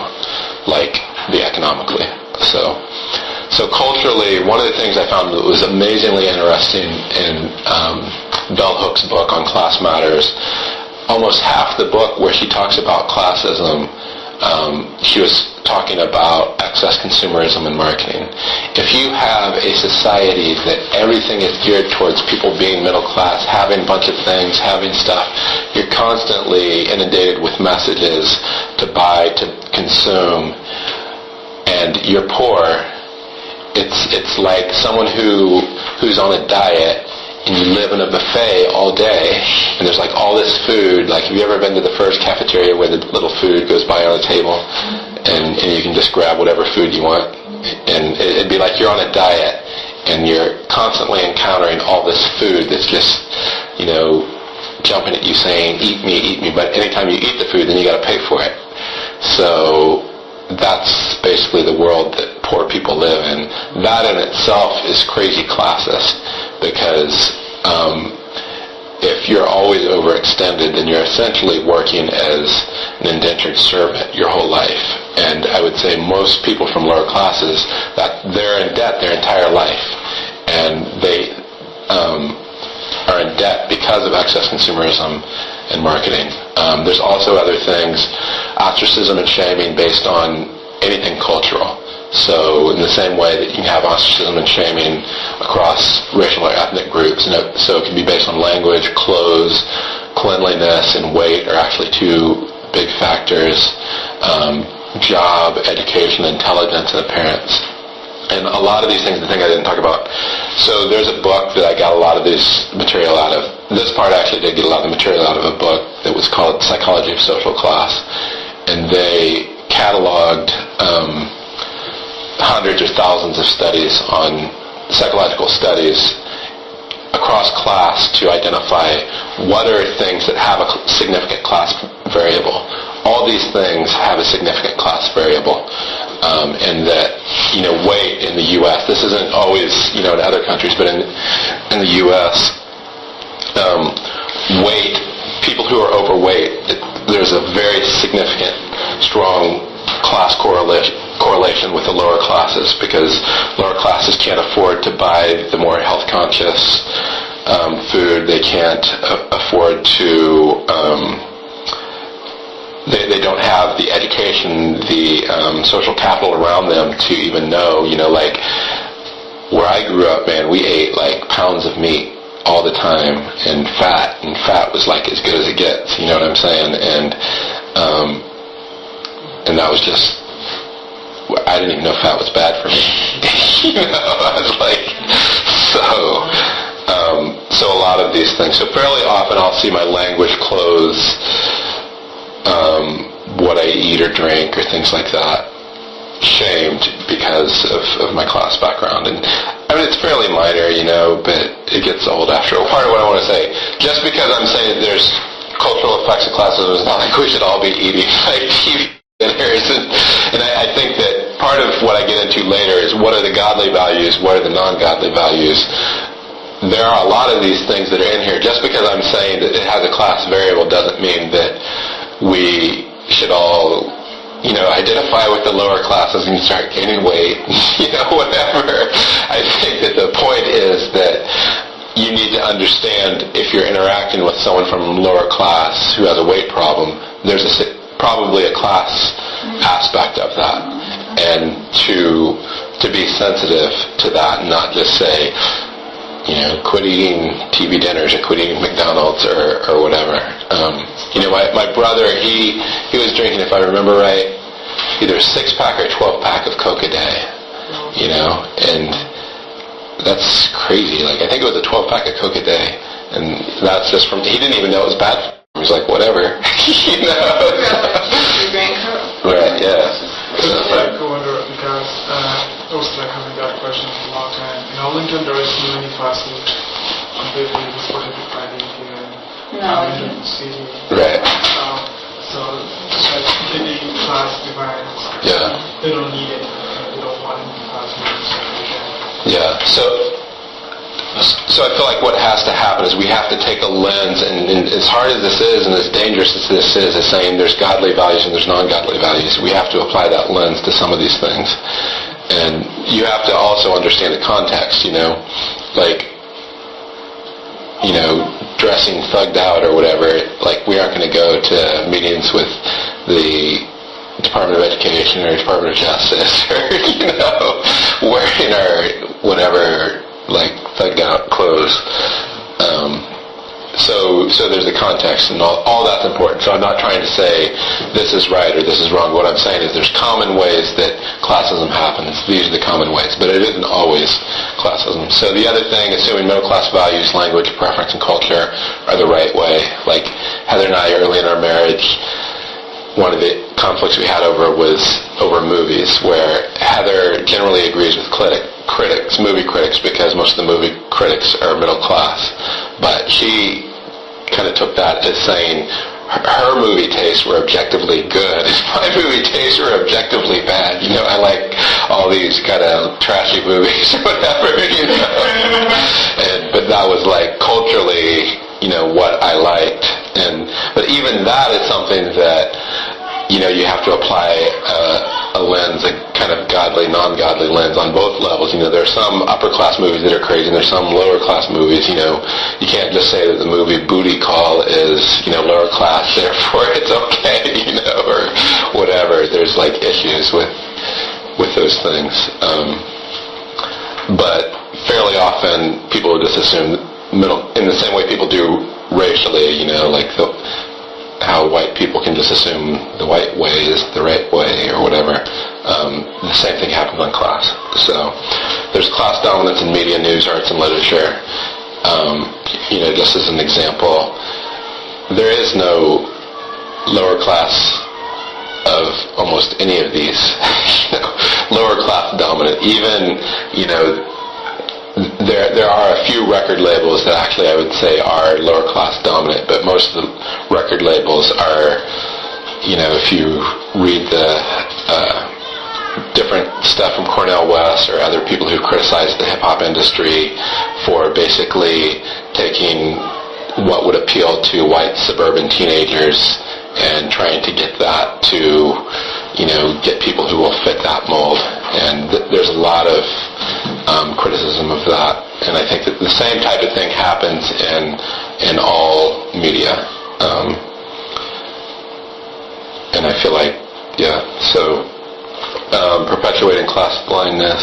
like the economically. So culturally, one of the things I found that was amazingly interesting in Bell Hook's book on class matters, almost half the book where she talks about classism, she was talking about excess consumerism and marketing. If you have a society that everything is geared towards people being middle class, having a bunch of things, having stuff, you're constantly inundated with messages to buy, to consume, and you're poor. It's like someone who's on a diet and you live in a buffet all day, and there's like all this food. Like, have you ever been to the first cafeteria where the little food goes by on a table, and you can just grab whatever food you want? And it'd be like you're on a diet, and you're constantly encountering all this food that's just, jumping at you saying, eat me, but anytime you eat the food, then you got to pay for it. So that's basically the world that poor people live in. That in itself is crazy classist, because if you're always overextended, then you're essentially working as an indentured servant your whole life. And I would say most people from lower classes, that they're in debt their entire life, and they are in debt because of excess consumerism and marketing. There's also other things, ostracism and shaming based on anything cultural. So in the same way that you can have ostracism and shaming across racial or ethnic groups, so it can be based on language, clothes, cleanliness, and weight are actually two big factors. Job, education, intelligence, and appearance. And a lot of these things, the thing I didn't talk about. So there's a book that I got a lot of this material out of. This part actually did get a lot of the material out of a book that was called Psychology of Social Class. And they cataloged hundreds or thousands of studies on psychological studies across class to identify what are things that have a significant class variable. All these things have a significant class variable, and that, weight in the U.S., this isn't always, in other countries, but in the U.S., weight, people who are overweight, there's a very significant, strong class correlation with the lower classes, because lower classes can't afford to buy the more health conscious food. They can't afford to. They don't have the education, the social capital around them to even know. Like where I grew up, man, we ate like pounds of meat all the time, and fat was like as good as it gets. You know what I'm saying? And that was just. I didn't even know fat was bad for me. I was like, so a lot of these things. So fairly often I'll see my language clothes, what I eat or drink or things like that, shamed because of my class background. And I mean, it's fairly minor, but it gets old after a while. Part of what I want to say, just because I'm saying that there's cultural effects of classism, it's not like we should all be eating like TV dinners. And I think that part of what I get into later is what are the godly values, what are the non-godly values. There are a lot of these things that are in here. Just because I'm saying that it has a class variable doesn't mean that we should all, identify with the lower classes and start gaining weight, whatever. I think that the point is that you need to understand if you're interacting with someone from lower class who has a weight problem, there's probably a class aspect of that. And to be sensitive to that and not just say, quit eating TV dinners or quit eating McDonald's or whatever. My brother, he was drinking, if I remember right, either a 6-pack or a 12-pack of Coke a day, and that's crazy. Like, I think it was a 12-pack of Coke a day, and that's just from, he didn't even know it was bad for him. He was like, whatever, Right, yeah. It's like I wonder because I was like having that question for a long time. In Arlington, there is so many fast food completely disproportionately finding here in Arlington City. Right. So it's like completely class divided. Yeah. They don't need it. They don't want any fast food. Yeah. So I feel like what has to happen is we have to take a lens, and as hard as this is and as dangerous as this is saying there's godly values and there's non-godly values, we have to apply that lens to some of these things. And you have to also understand the context, dressing thugged out or whatever. Like, we aren't going to go to meetings with the Department of Education or Department of Justice or, wearing our whatever, like, thugged out clothes. So there's the context, and all that's important. So I'm not trying to say this is right or this is wrong. What I'm saying is there's common ways that classism happens. These are the common ways, but it isn't always classism. So the other thing, assuming middle class values, language, preference, and culture are the right way. Like Heather and I, early in our marriage, one of the conflicts we had was over movies, where Heather generally agrees with movie critics, because most of the movie critics are middle class. But she kind of took that as saying her movie tastes were objectively good, and my movie tastes were objectively bad. I like all these kind of trashy movies or whatever, but that was like culturally, what I liked. But even that is something that, you have to apply a lens, a kind of godly, non-godly lens on both levels. There are some upper-class movies that are crazy, and there's some lower-class movies. You can't just say that the movie Booty Call is, lower class, therefore it's okay, or whatever. There's, like, issues with those things. But fairly often, people will just assume middle, in the same way people do racially, like how white people can just assume the white way is the right way or whatever. The same thing happens on class. So there's class dominance in media, news, arts, and literature. Just as an example, there is no lower class of almost any of these. Lower class dominant. Even, there are a few record labels that actually I would say are lower class dominant, but most of the record labels are, if you read the different stuff from Cornel West or other people who criticize the hip-hop industry for basically taking what would appeal to white suburban teenagers and trying to get that to, get people who will fit that mold. And there's a lot of criticism of that. And I think that the same type of thing happens in all media. And I feel like, perpetuating class blindness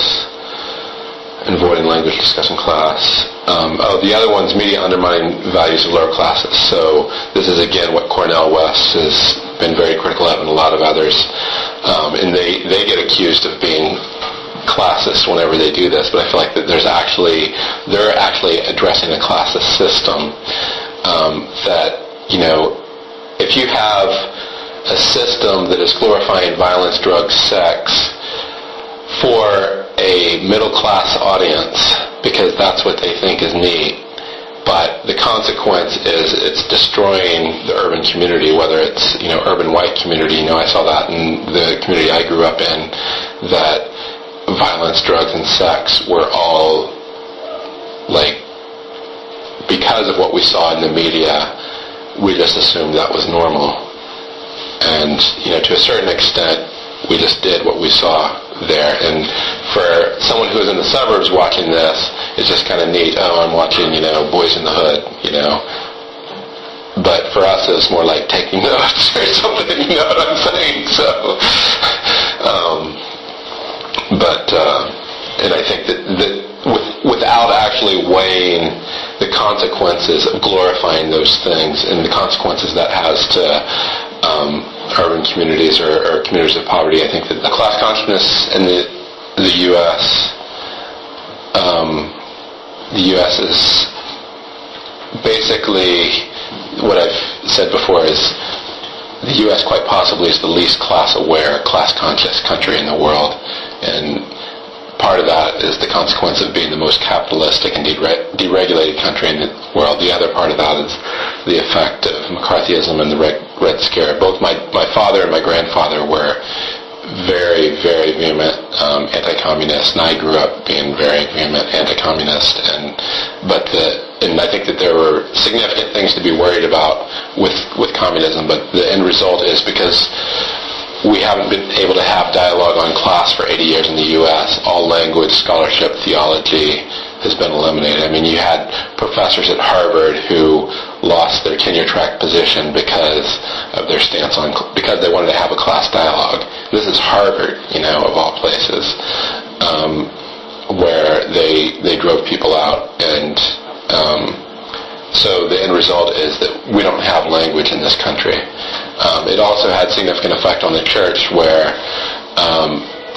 and avoiding language discussing class. The other one's media undermining values of lower classes. So this is, again, what Cornel West has been very critical of, and a lot of others. And they get accused of being classist whenever they do this, but I feel like that they're actually addressing a classist system that, if you have a system that is glorifying violence, drugs, sex for a middle-class audience because that's what they think is neat, but the consequence is it's destroying the urban community, whether it's, urban white community. I saw that in the community I grew up in, that violence, drugs, and sex were all, because of what we saw in the media, we just assumed that was normal. And, to a certain extent, we just did what we saw there. And for someone who is in the suburbs watching this, it's just kind of neat. Oh, I'm watching, Boys in the Hood, But for us, it was more like taking notes or something, you know what I'm saying? So, and I think that without actually weighing the consequences of glorifying those things and the consequences that has to urban communities or communities of poverty, I think that the class consciousness in the U.S. The U.S. is basically what I've said before is the U.S. quite possibly is the least class-aware, class-conscious country in the world, and part of that is the consequence of being the most capitalistic and deregulated country in the world. The other part of that is the effect of McCarthyism and the Red Scare. Both my father and my grandfather were very, very vehement anti-communist, and I grew up being very vehement anti-communist. And I think that there were significant things to be worried about with communism, but the end result is because we haven't been able to have dialogue on class for 80 years in the U.S. All language, scholarship, theology has been eliminated. I mean, you had professors at Harvard who lost their tenure-track position because of their stance on, because they wanted to have a class dialogue. This is Harvard, of all places, where they drove people out. And so the end result is that we don't have language in this country. It also had significant effect on the church, where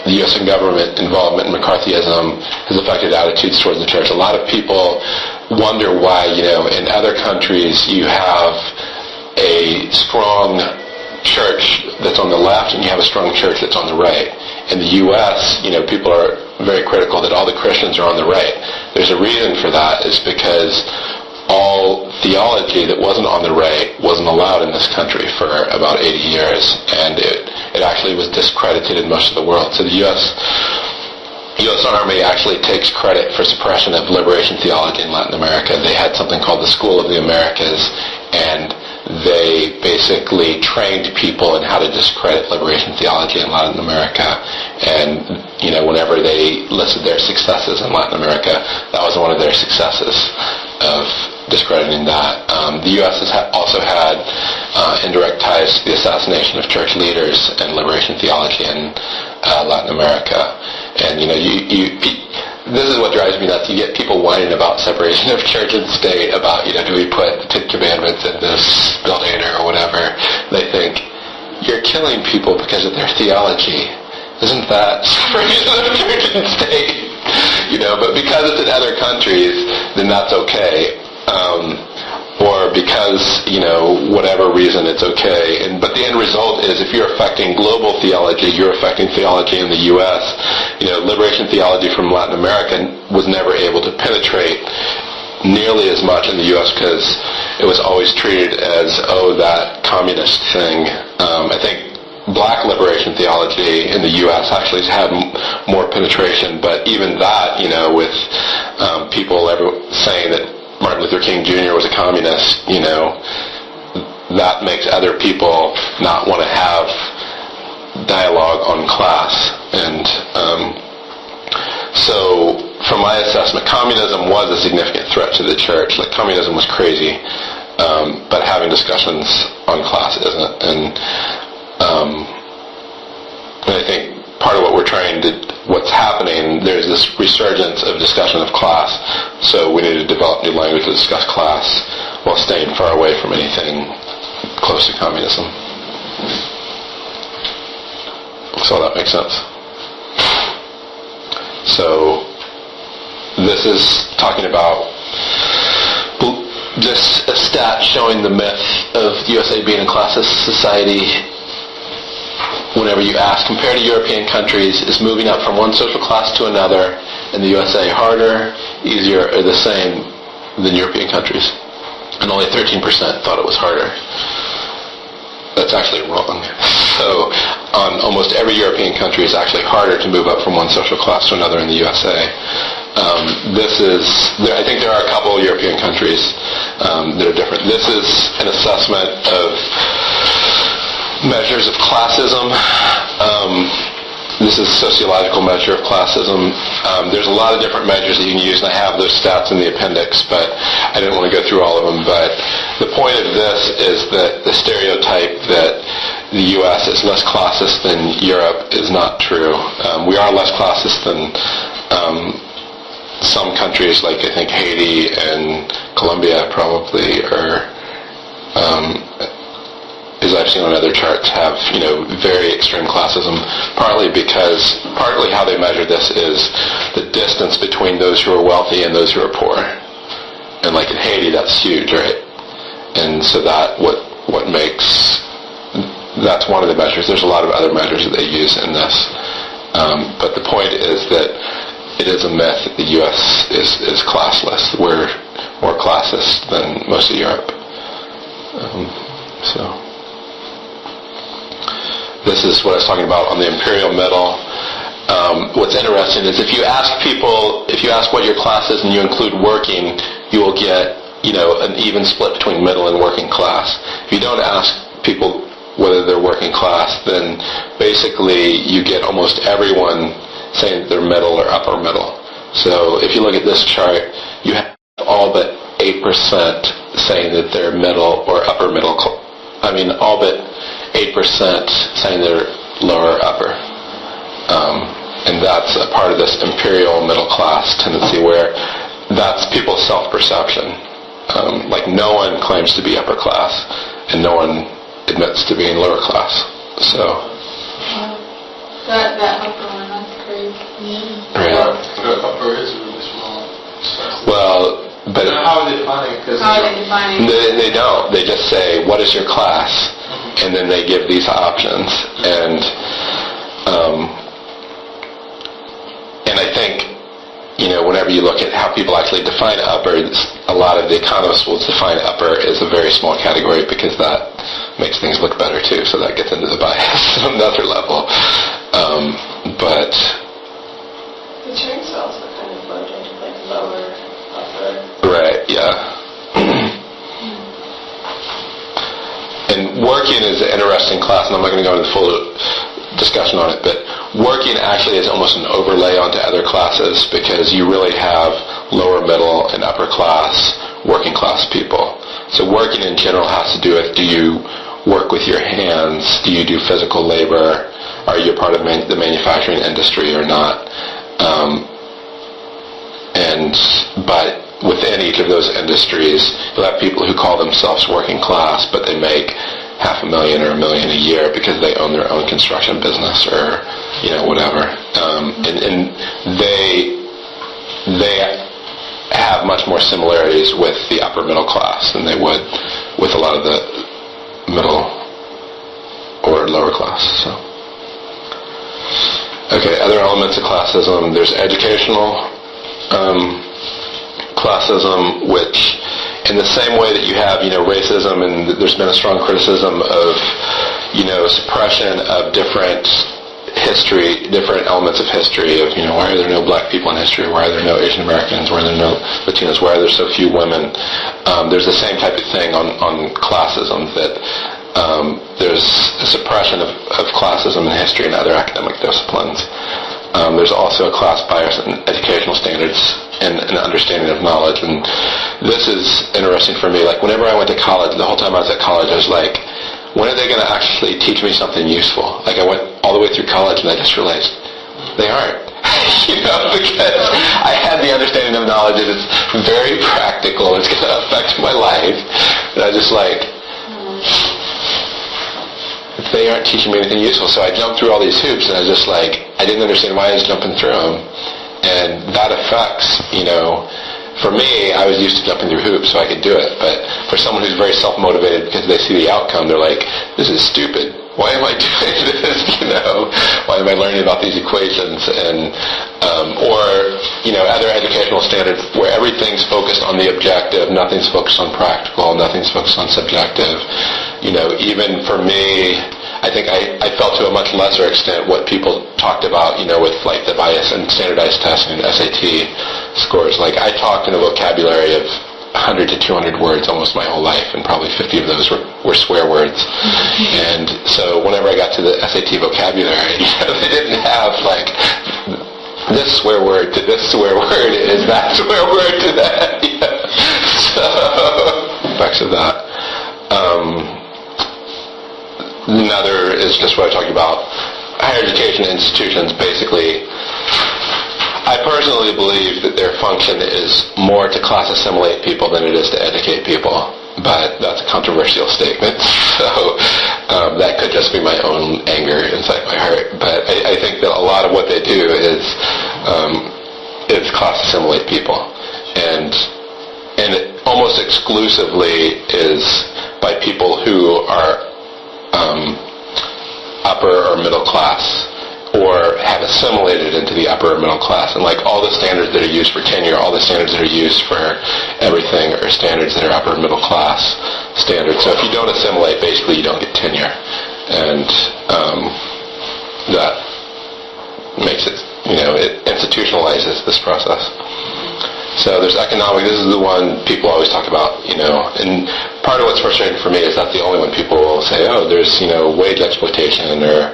the U.S. government involvement in McCarthyism has affected attitudes towards the church. A lot of people wonder why, in other countries you have a strong church that's on the left and you have a strong church that's on the right. In the U.S., people are very critical that all the Christians are on the right. There's a reason for that. It's because all theology that wasn't on the right wasn't allowed in this country for about 80 years, and it actually was discredited in most of the world. So the U.S. Army actually takes credit for suppression of liberation theology in Latin America. They had something called the School of the Americas, and they basically trained people in how to discredit liberation theology in Latin America. And whenever they listed their successes in Latin America, that was one of their successes of discrediting that. The U.S. has also had indirect ties to the assassination of church leaders and liberation theology in Latin America. And this is what drives me nuts. You get people whining about separation of church and state, about do we put the Ten Commandments in this building or whatever. They think you're killing people because of their theology. Isn't that separation of church and state? But because it's in other countries, then that's okay. Or because, whatever reason it's okay. But the end result is if you're affecting global theology, you're affecting theology in the U.S. Liberation theology from Latin America was never able to penetrate nearly as much in the U.S. because it was always treated as, that communist thing. I think black liberation theology in the U.S. actually has had more penetration, but even that, with people saying that Martin Luther King Jr. was a communist, that makes other people not want to have dialogue on class. And so, from my assessment, communism was a significant threat to the church. Like, communism was crazy, but having discussions on class isn't. And I think part of what what's happening, there's this resurgence of discussion of class. So we need to develop new language to discuss class while staying far away from anything close to communism. So that makes sense. So this is talking about just a stat showing the myth of the USA being a classist society. Whenever you ask, compared to European countries, is moving up from one social class to another in the USA harder, easier, or the same than European countries? And only 13% thought it was harder. That's actually wrong. So on almost every European country, it's actually harder to move up from one social class to another in the USA. I think there are a couple of European countries that are different. This is an assessment of measures of classism. This is a sociological measure of classism. There's a lot of different measures that you can use, and I have those stats in the appendix, but I didn't want to go through all of them. But the point of this is that the stereotype that the U.S. is less classist than Europe is not true. We are less classist than some countries, like I think Haiti and Colombia probably, or as I've seen on other charts, have very extreme classism. Partly how they measure this is the distance between those who are wealthy and those who are poor. And like in Haiti, that's huge, right? And so that's one of the measures. There's a lot of other measures that they use in this. But the point is that it is a myth that the U.S. is classless. We're more classist than most of Europe. This is what I was talking about on the imperial middle. What's interesting is if you ask what your class is and you include working, you will get an even split between middle and working class. If you don't ask people whether they're working class, then basically you get almost everyone saying that they're middle or upper middle. So if you look at this chart, you have all but 8% saying that they're middle or upper middle. All but 8% saying they're lower or upper. And that's a part of this imperial middle class tendency where that's people's self-perception. Like no one claims to be upper class and no one admits to being lower class. So that upper one, that's crazy. Yeah. Right. The upper is really small. Well, but how are they defining it? How are they defining it? They don't. They just say, what is your class? And then they give these options. And I think, whenever you look at how people actually define upper, a lot of the economists will define upper as a very small category because that makes things look better too. So that gets into the bias on another level. But the charts also kind of loaded, like lower, upper. right, yeah. And working is an interesting class, and I'm not going to go into the full discussion on it, but working actually is almost an overlay onto other classes because you really have lower, middle, and upper class, working class people. So working in general has to do with, do you work with your hands? Do you do physical labor? Are you a part of the manufacturing industry or not? But within each of those industries, you'll have people who call themselves working class, but they make $500,000 or $1 million a year because they own their own construction business or whatever. And they have much more similarities with the upper middle class than they would with a lot of the middle or lower class. So, okay, other elements of classism. There's educational classism, which in the same way that you have, racism, and there's been a strong criticism of, suppression of different elements of history of, why are there no black people in history? Why are there no Asian Americans? Why are there no Latinos? Why are there so few women? There's the same type of thing on classism, that there's there's a suppression of classism in history and other academic disciplines. There's also a class bias in educational standards and an understanding of knowledge. And this is interesting for me. Like, whenever I went to college, the whole time I was at college, I was like, when are they going to actually teach me something useful? Like, I went all the way through college and I just realized they aren't. Because I had the understanding of knowledge that it's very practical, it's going to affect my life. And I just like, they aren't teaching me anything useful. So I jumped through all these hoops and I was just like, I didn't understand why I was jumping through them. And that affects, for me, I was used to jumping through hoops so I could do it. But for someone who's very self-motivated because they see the outcome, they're like, this is stupid. Why am I doing this? Why am I learning about these equations? And or other educational standards where everything's focused on the objective, nothing's focused on practical, nothing's focused on subjective. Even for me, I think I felt to a much lesser extent what people talked about, with like the bias and standardized testing and SAT scores. Like, I talked in a vocabulary of 100 to 200 words almost my whole life, and probably 50 of those were swear words. And so whenever I got to the SAT vocabulary, they didn't have like this swear word to this swear word is that swear word to that. So effects of that. Another is just what I talked about. Higher education institutions, basically, I personally believe that their function is more to class assimilate people than it is to educate people. But that's a controversial statement, so that could just be my own anger inside my heart. But I think that a lot of what they do is class assimilate people, and it almost exclusively is by people who are upper or middle class, or have assimilated into the upper or middle class. And like all the standards that are used for tenure, all the standards that are used for everything are standards that are upper and middle class standards. So if you don't assimilate, basically you don't get tenure. And that makes it, it institutionalizes this process. So there's economic, this is the one people always talk about, and part of what's frustrating for me is that's the only one people will say, oh, there's, wage exploitation or,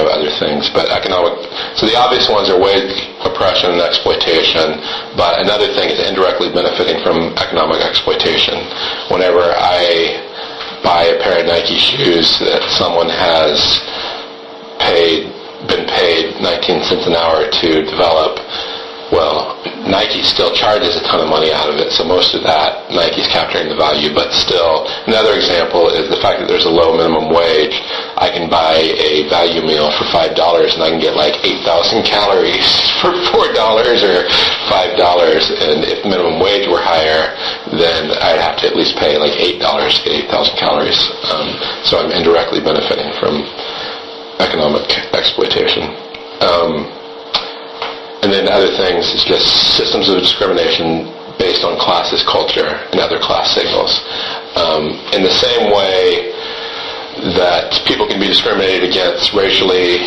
other things. But economic, so the obvious ones are wage oppression and exploitation, but another thing is indirectly benefiting from economic exploitation. Whenever I buy a pair of Nike shoes that someone has been paid 19 cents an hour to develop, well, Nike still charges a ton of money out of it, so most of that Nike's capturing the value. But still, another example is the fact that there's a low minimum wage. I can buy a value meal for $5 and I can get like 8,000 calories for $4 or $5. And if minimum wage were higher, then I'd have to at least pay like $8 to get 8,000 calories. So I'm indirectly benefiting from economic exploitation. And then other things is just systems of discrimination based on classes, culture, and other class signals. In the same way that people can be discriminated against racially,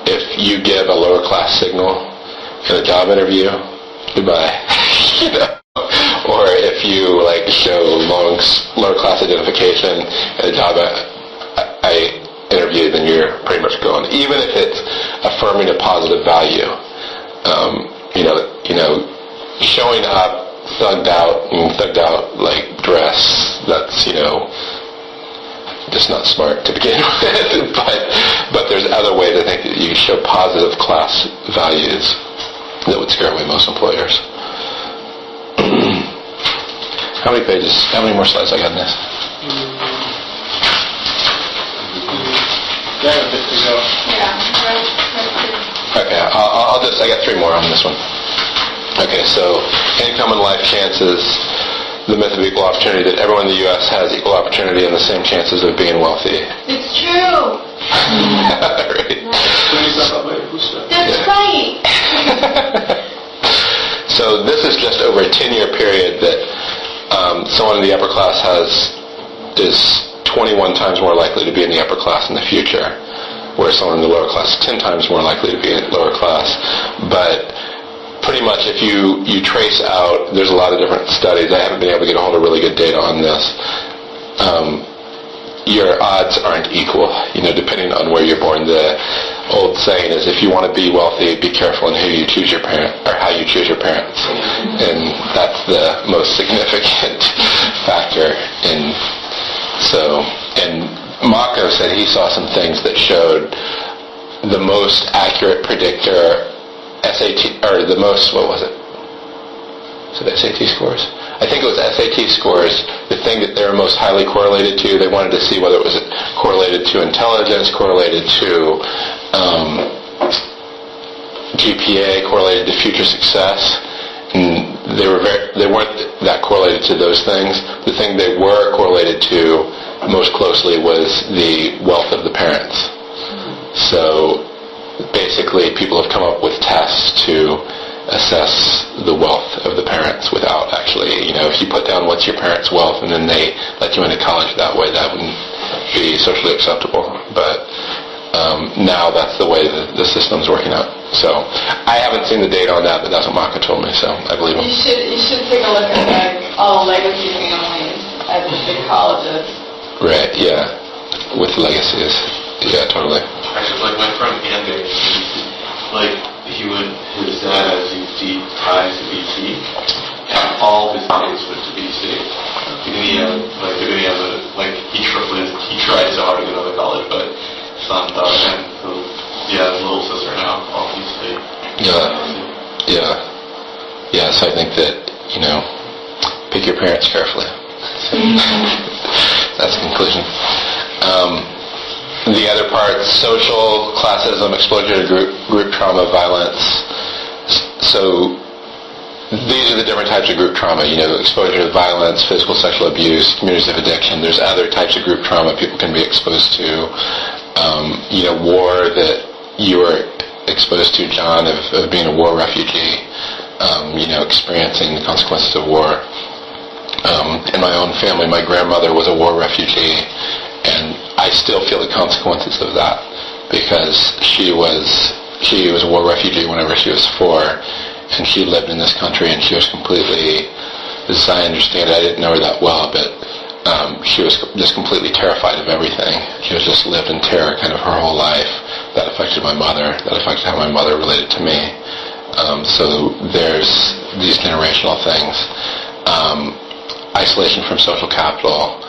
if you give a lower class signal in a job interview, goodbye. Or if you show lower class identification in a job interview, then you're pretty much gone. Even if it's affirming a positive value, showing up thugged out dress, that's just not smart to begin with. But there's other ways I think that you show positive class values that would scare away most employers. How many pages? How many more slides I got in this? Yeah, a bit to go. Okay, I got 3 more on this one. Okay, so income and life chances, the myth of equal opportunity, that everyone in the U.S. has equal opportunity and the same chances of being wealthy. It's true. Right. That's right. So this is just over a 10-year period that someone in the upper class is 21 times more likely to be in the upper class in the future, whereas someone in the lower class is 10 times more likely to be in lower class. But pretty much if you trace out, there's a lot of different studies. I haven't been able to get a hold of really good data on this. your odds aren't equal, depending on where you're born. The old saying is, if you want to be wealthy, be careful in who you choose your parent, or how you choose your parents. And that's the most significant factor. And Mako said he saw some things that showed the most accurate predictor SAT, or the most, what was it? Is it SAT scores? I think it was SAT scores, the thing that they were most highly correlated to. They wanted to see whether it was correlated to intelligence, correlated to GPA, correlated to future success. And they weren't that correlated to those things. The thing they were correlated to most closely was the wealth of the parents. So basically, people have come up with tests to assess the wealth of the parents without actually, if you put down what's your parents' wealth and then they let you into college that way, that wouldn't be socially acceptable. But now that's the way the system's working out. So I haven't seen the data on that, but that's what Maka told me, so I believe him. You should take a look at all legacy families at the big colleges. Right, yeah. With legacies. Yeah, totally. Actually, my friend Andy, his dad has these deep ties to BC, and all his kids went to BC. He tried so hard to get out of college, but son thought, and his little sister now, obviously. Yeah, so I think that, pick your parents carefully. That's the conclusion. The other part, social, classism, exposure to group trauma, violence. So these are the different types of group trauma, exposure to violence, physical, sexual abuse, communities of addiction. There's other types of group trauma people can be exposed to. War that you were exposed to, John, of being a war refugee, experiencing the consequences of war. In my own family, my grandmother was a war refugee, and I still feel the consequences of that because she was a war refugee whenever she was 4, and she lived in this country, and she was completely, as I understand it, I didn't know her that well, but she was just completely terrified of everything. She was just lived in terror kind of her whole life. That affected my mother. That affected how my mother related to me. So there's these generational things. Isolation from social capital,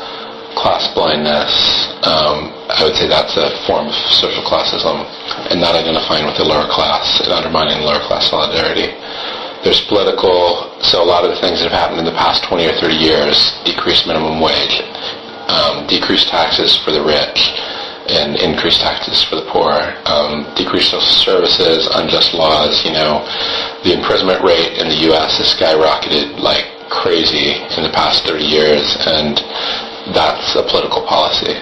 class blindness. I would say that's a form of social classism, and not identifying with the lower class and undermining lower class solidarity. There's political, so a lot of the things that have happened in the past 20 or 30 years, decreased minimum wage, decreased taxes for the rich, and increased taxes for the poor, decreased social services, unjust laws. The imprisonment rate in the U.S. has skyrocketed like crazy in the past 30 years, and that's a political policy.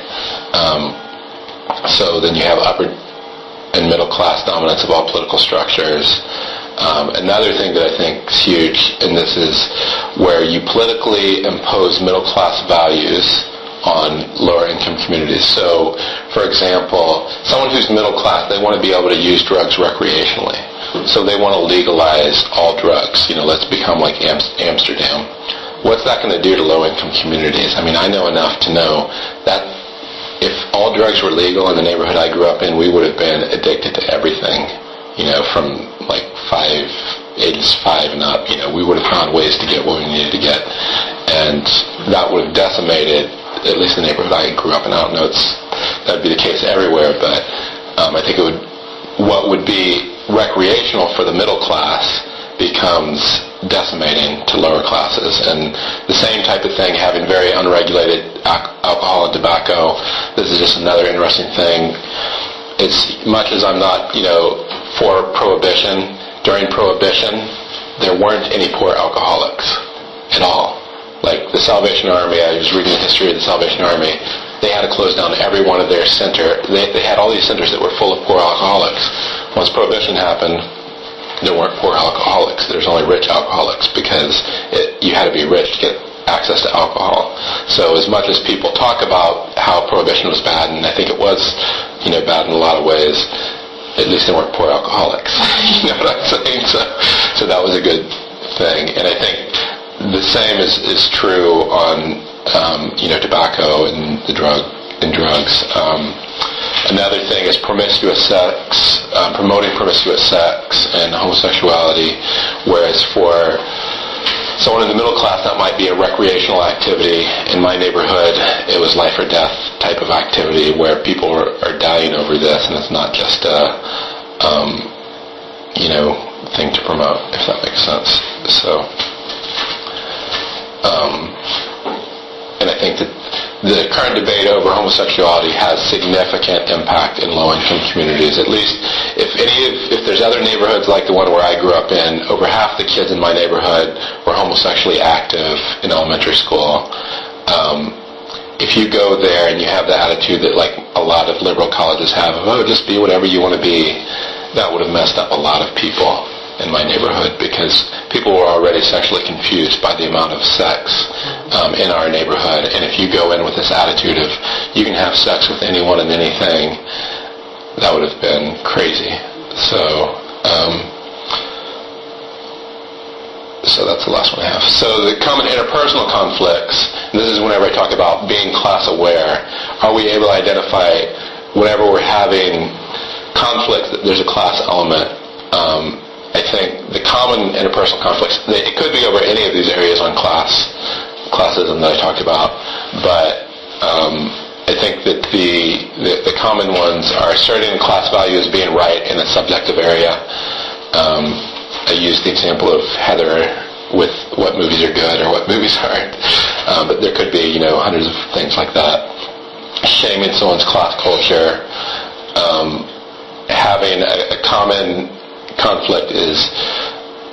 So then you have upper and middle class dominance of all political structures. Another thing that I think is huge, and this is where you politically impose middle class values on lower income communities. So, for example, someone who's middle class, they want to be able to use drugs recreationally. So they want to legalize all drugs. Let's become like Amsterdam. What's that going to do to low-income communities? I mean, I know enough to know that if all drugs were legal in the neighborhood I grew up in, we would have been addicted to everything, from like ages 5 and up. We would have found ways to get what we needed to get. And that would have decimated, at least the neighborhood I grew up in. I don't know that would be the case everywhere, but I think what would be recreational for the middle class becomes decimating to lower classes. And the same type of thing, having very unregulated alcohol and tobacco. This is just another interesting thing. As much as I'm not, for prohibition, during prohibition, there weren't any poor alcoholics at all. Like the Salvation Army, I was reading the history of the Salvation Army, they had to close down every one of their centers. They had all these centers that were full of poor alcoholics. Once prohibition happened, there weren't poor alcoholics. There's only rich alcoholics because you had to be rich to get access to alcohol. So as much as people talk about how prohibition was bad, and I think it was, bad in a lot of ways, at least they weren't poor alcoholics. You know what I'm saying? So that was a good thing. And I think the same is true on tobacco and the drug and drugs. Another thing is promiscuous sex, promoting promiscuous sex and homosexuality, whereas for someone in the middle class that might be a recreational activity. In my neighborhood, it was life or death type of activity where people are dying over this, and it's not just a thing to promote, if that makes sense. So, and I think that the current debate over homosexuality has significant impact in low-income communities. At least, if there's other neighborhoods like the one where I grew up in, over half the kids in my neighborhood were homosexually active in elementary school. If you go there and you have the attitude that like a lot of liberal colleges have, oh, just be whatever you want to be, that would have messed up a lot of people in my neighborhood, because people were already sexually confused by the amount of sex in our neighborhood. And if you go in with this attitude of you can have sex with anyone and anything, that would have been crazy. So that's the last one I have. So the common interpersonal conflicts, and this is whenever I talk about being class aware. Are we able to identify whenever we're having conflict that there's a class element? I think the common interpersonal conflicts, it could be over any of these areas on classism that I talked about, but I think that the common ones are asserting class value as being right in a subjective area. I used the example of Heather with what movies are good or what movies aren't, but there could be hundreds of things like that. Shaming someone's class culture, having a common conflict is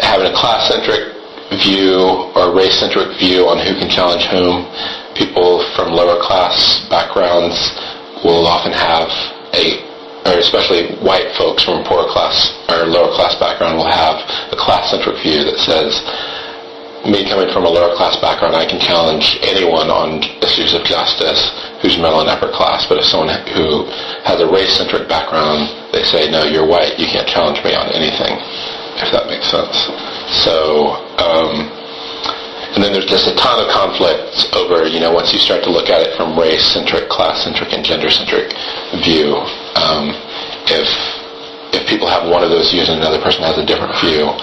having a class-centric view or race-centric view on who can challenge whom. People from lower class backgrounds will often have or especially white folks from poorer class or lower class background will have a class-centric view that says, me coming from a lower class background, I can challenge anyone on issues of justice who's middle and upper class. But if someone who has a race-centric background, they say, no, you're white, you can't challenge me on anything, if that makes sense. So, and then there's just a ton of conflicts over, once you start to look at it from race-centric, class-centric, and gender-centric view. If people have one of those views and another person has a different view,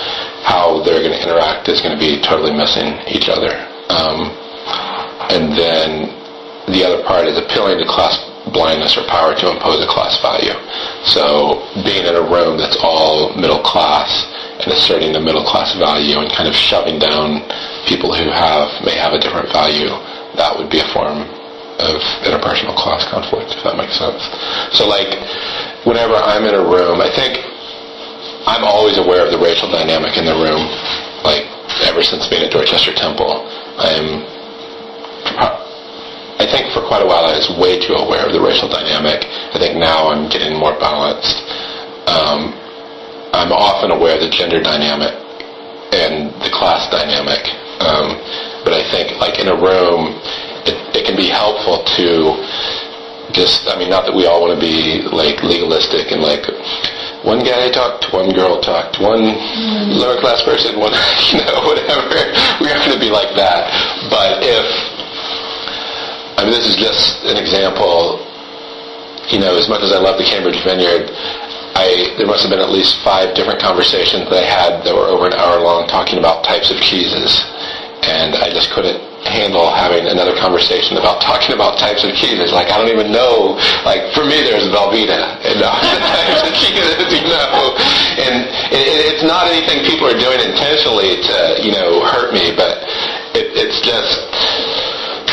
how they're going to interact is going to be totally missing each other. And then the other part is appealing to class blindness or power to impose a class value. So being in a room that's all middle class and asserting the middle class value and kind of shoving down people who may have a different value, that would be a form of interpersonal class conflict, if that makes sense. So whenever I'm in a room, I think I'm always aware of the racial dynamic in the room. Ever since being at Dorchester Temple, I think for quite a while I was way too aware of the racial dynamic. I think now I'm getting more balanced. I'm often aware of the gender dynamic and the class dynamic. But I think in a room, it can be helpful to not that we all want to be legalistic and one guy talked, one girl talked, one lower class person, one whatever. We're not going to be like that. But this is just an example. As much as I love the Cambridge Vineyard, there must have been at least 5 different conversations that I had that were over an hour long talking about types of cheeses, and I just couldn't handle having another conversation about talking about types of cheeses. I don't even know. For me, there's Velveeta and types of cheeses, and it's not anything people are doing intentionally to hurt me, but it's just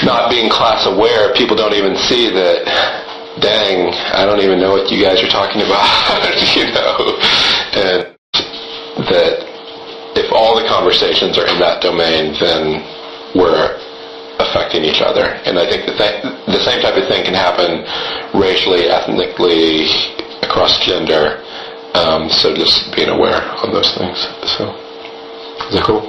not being class aware. People don't even see that. Dang, I don't even know what you guys are talking about, and that if all the conversations are in that domain, then we're affecting each other. And I think the same type of thing can happen racially, ethnically, across gender. So just being aware of those things. So, is that cool?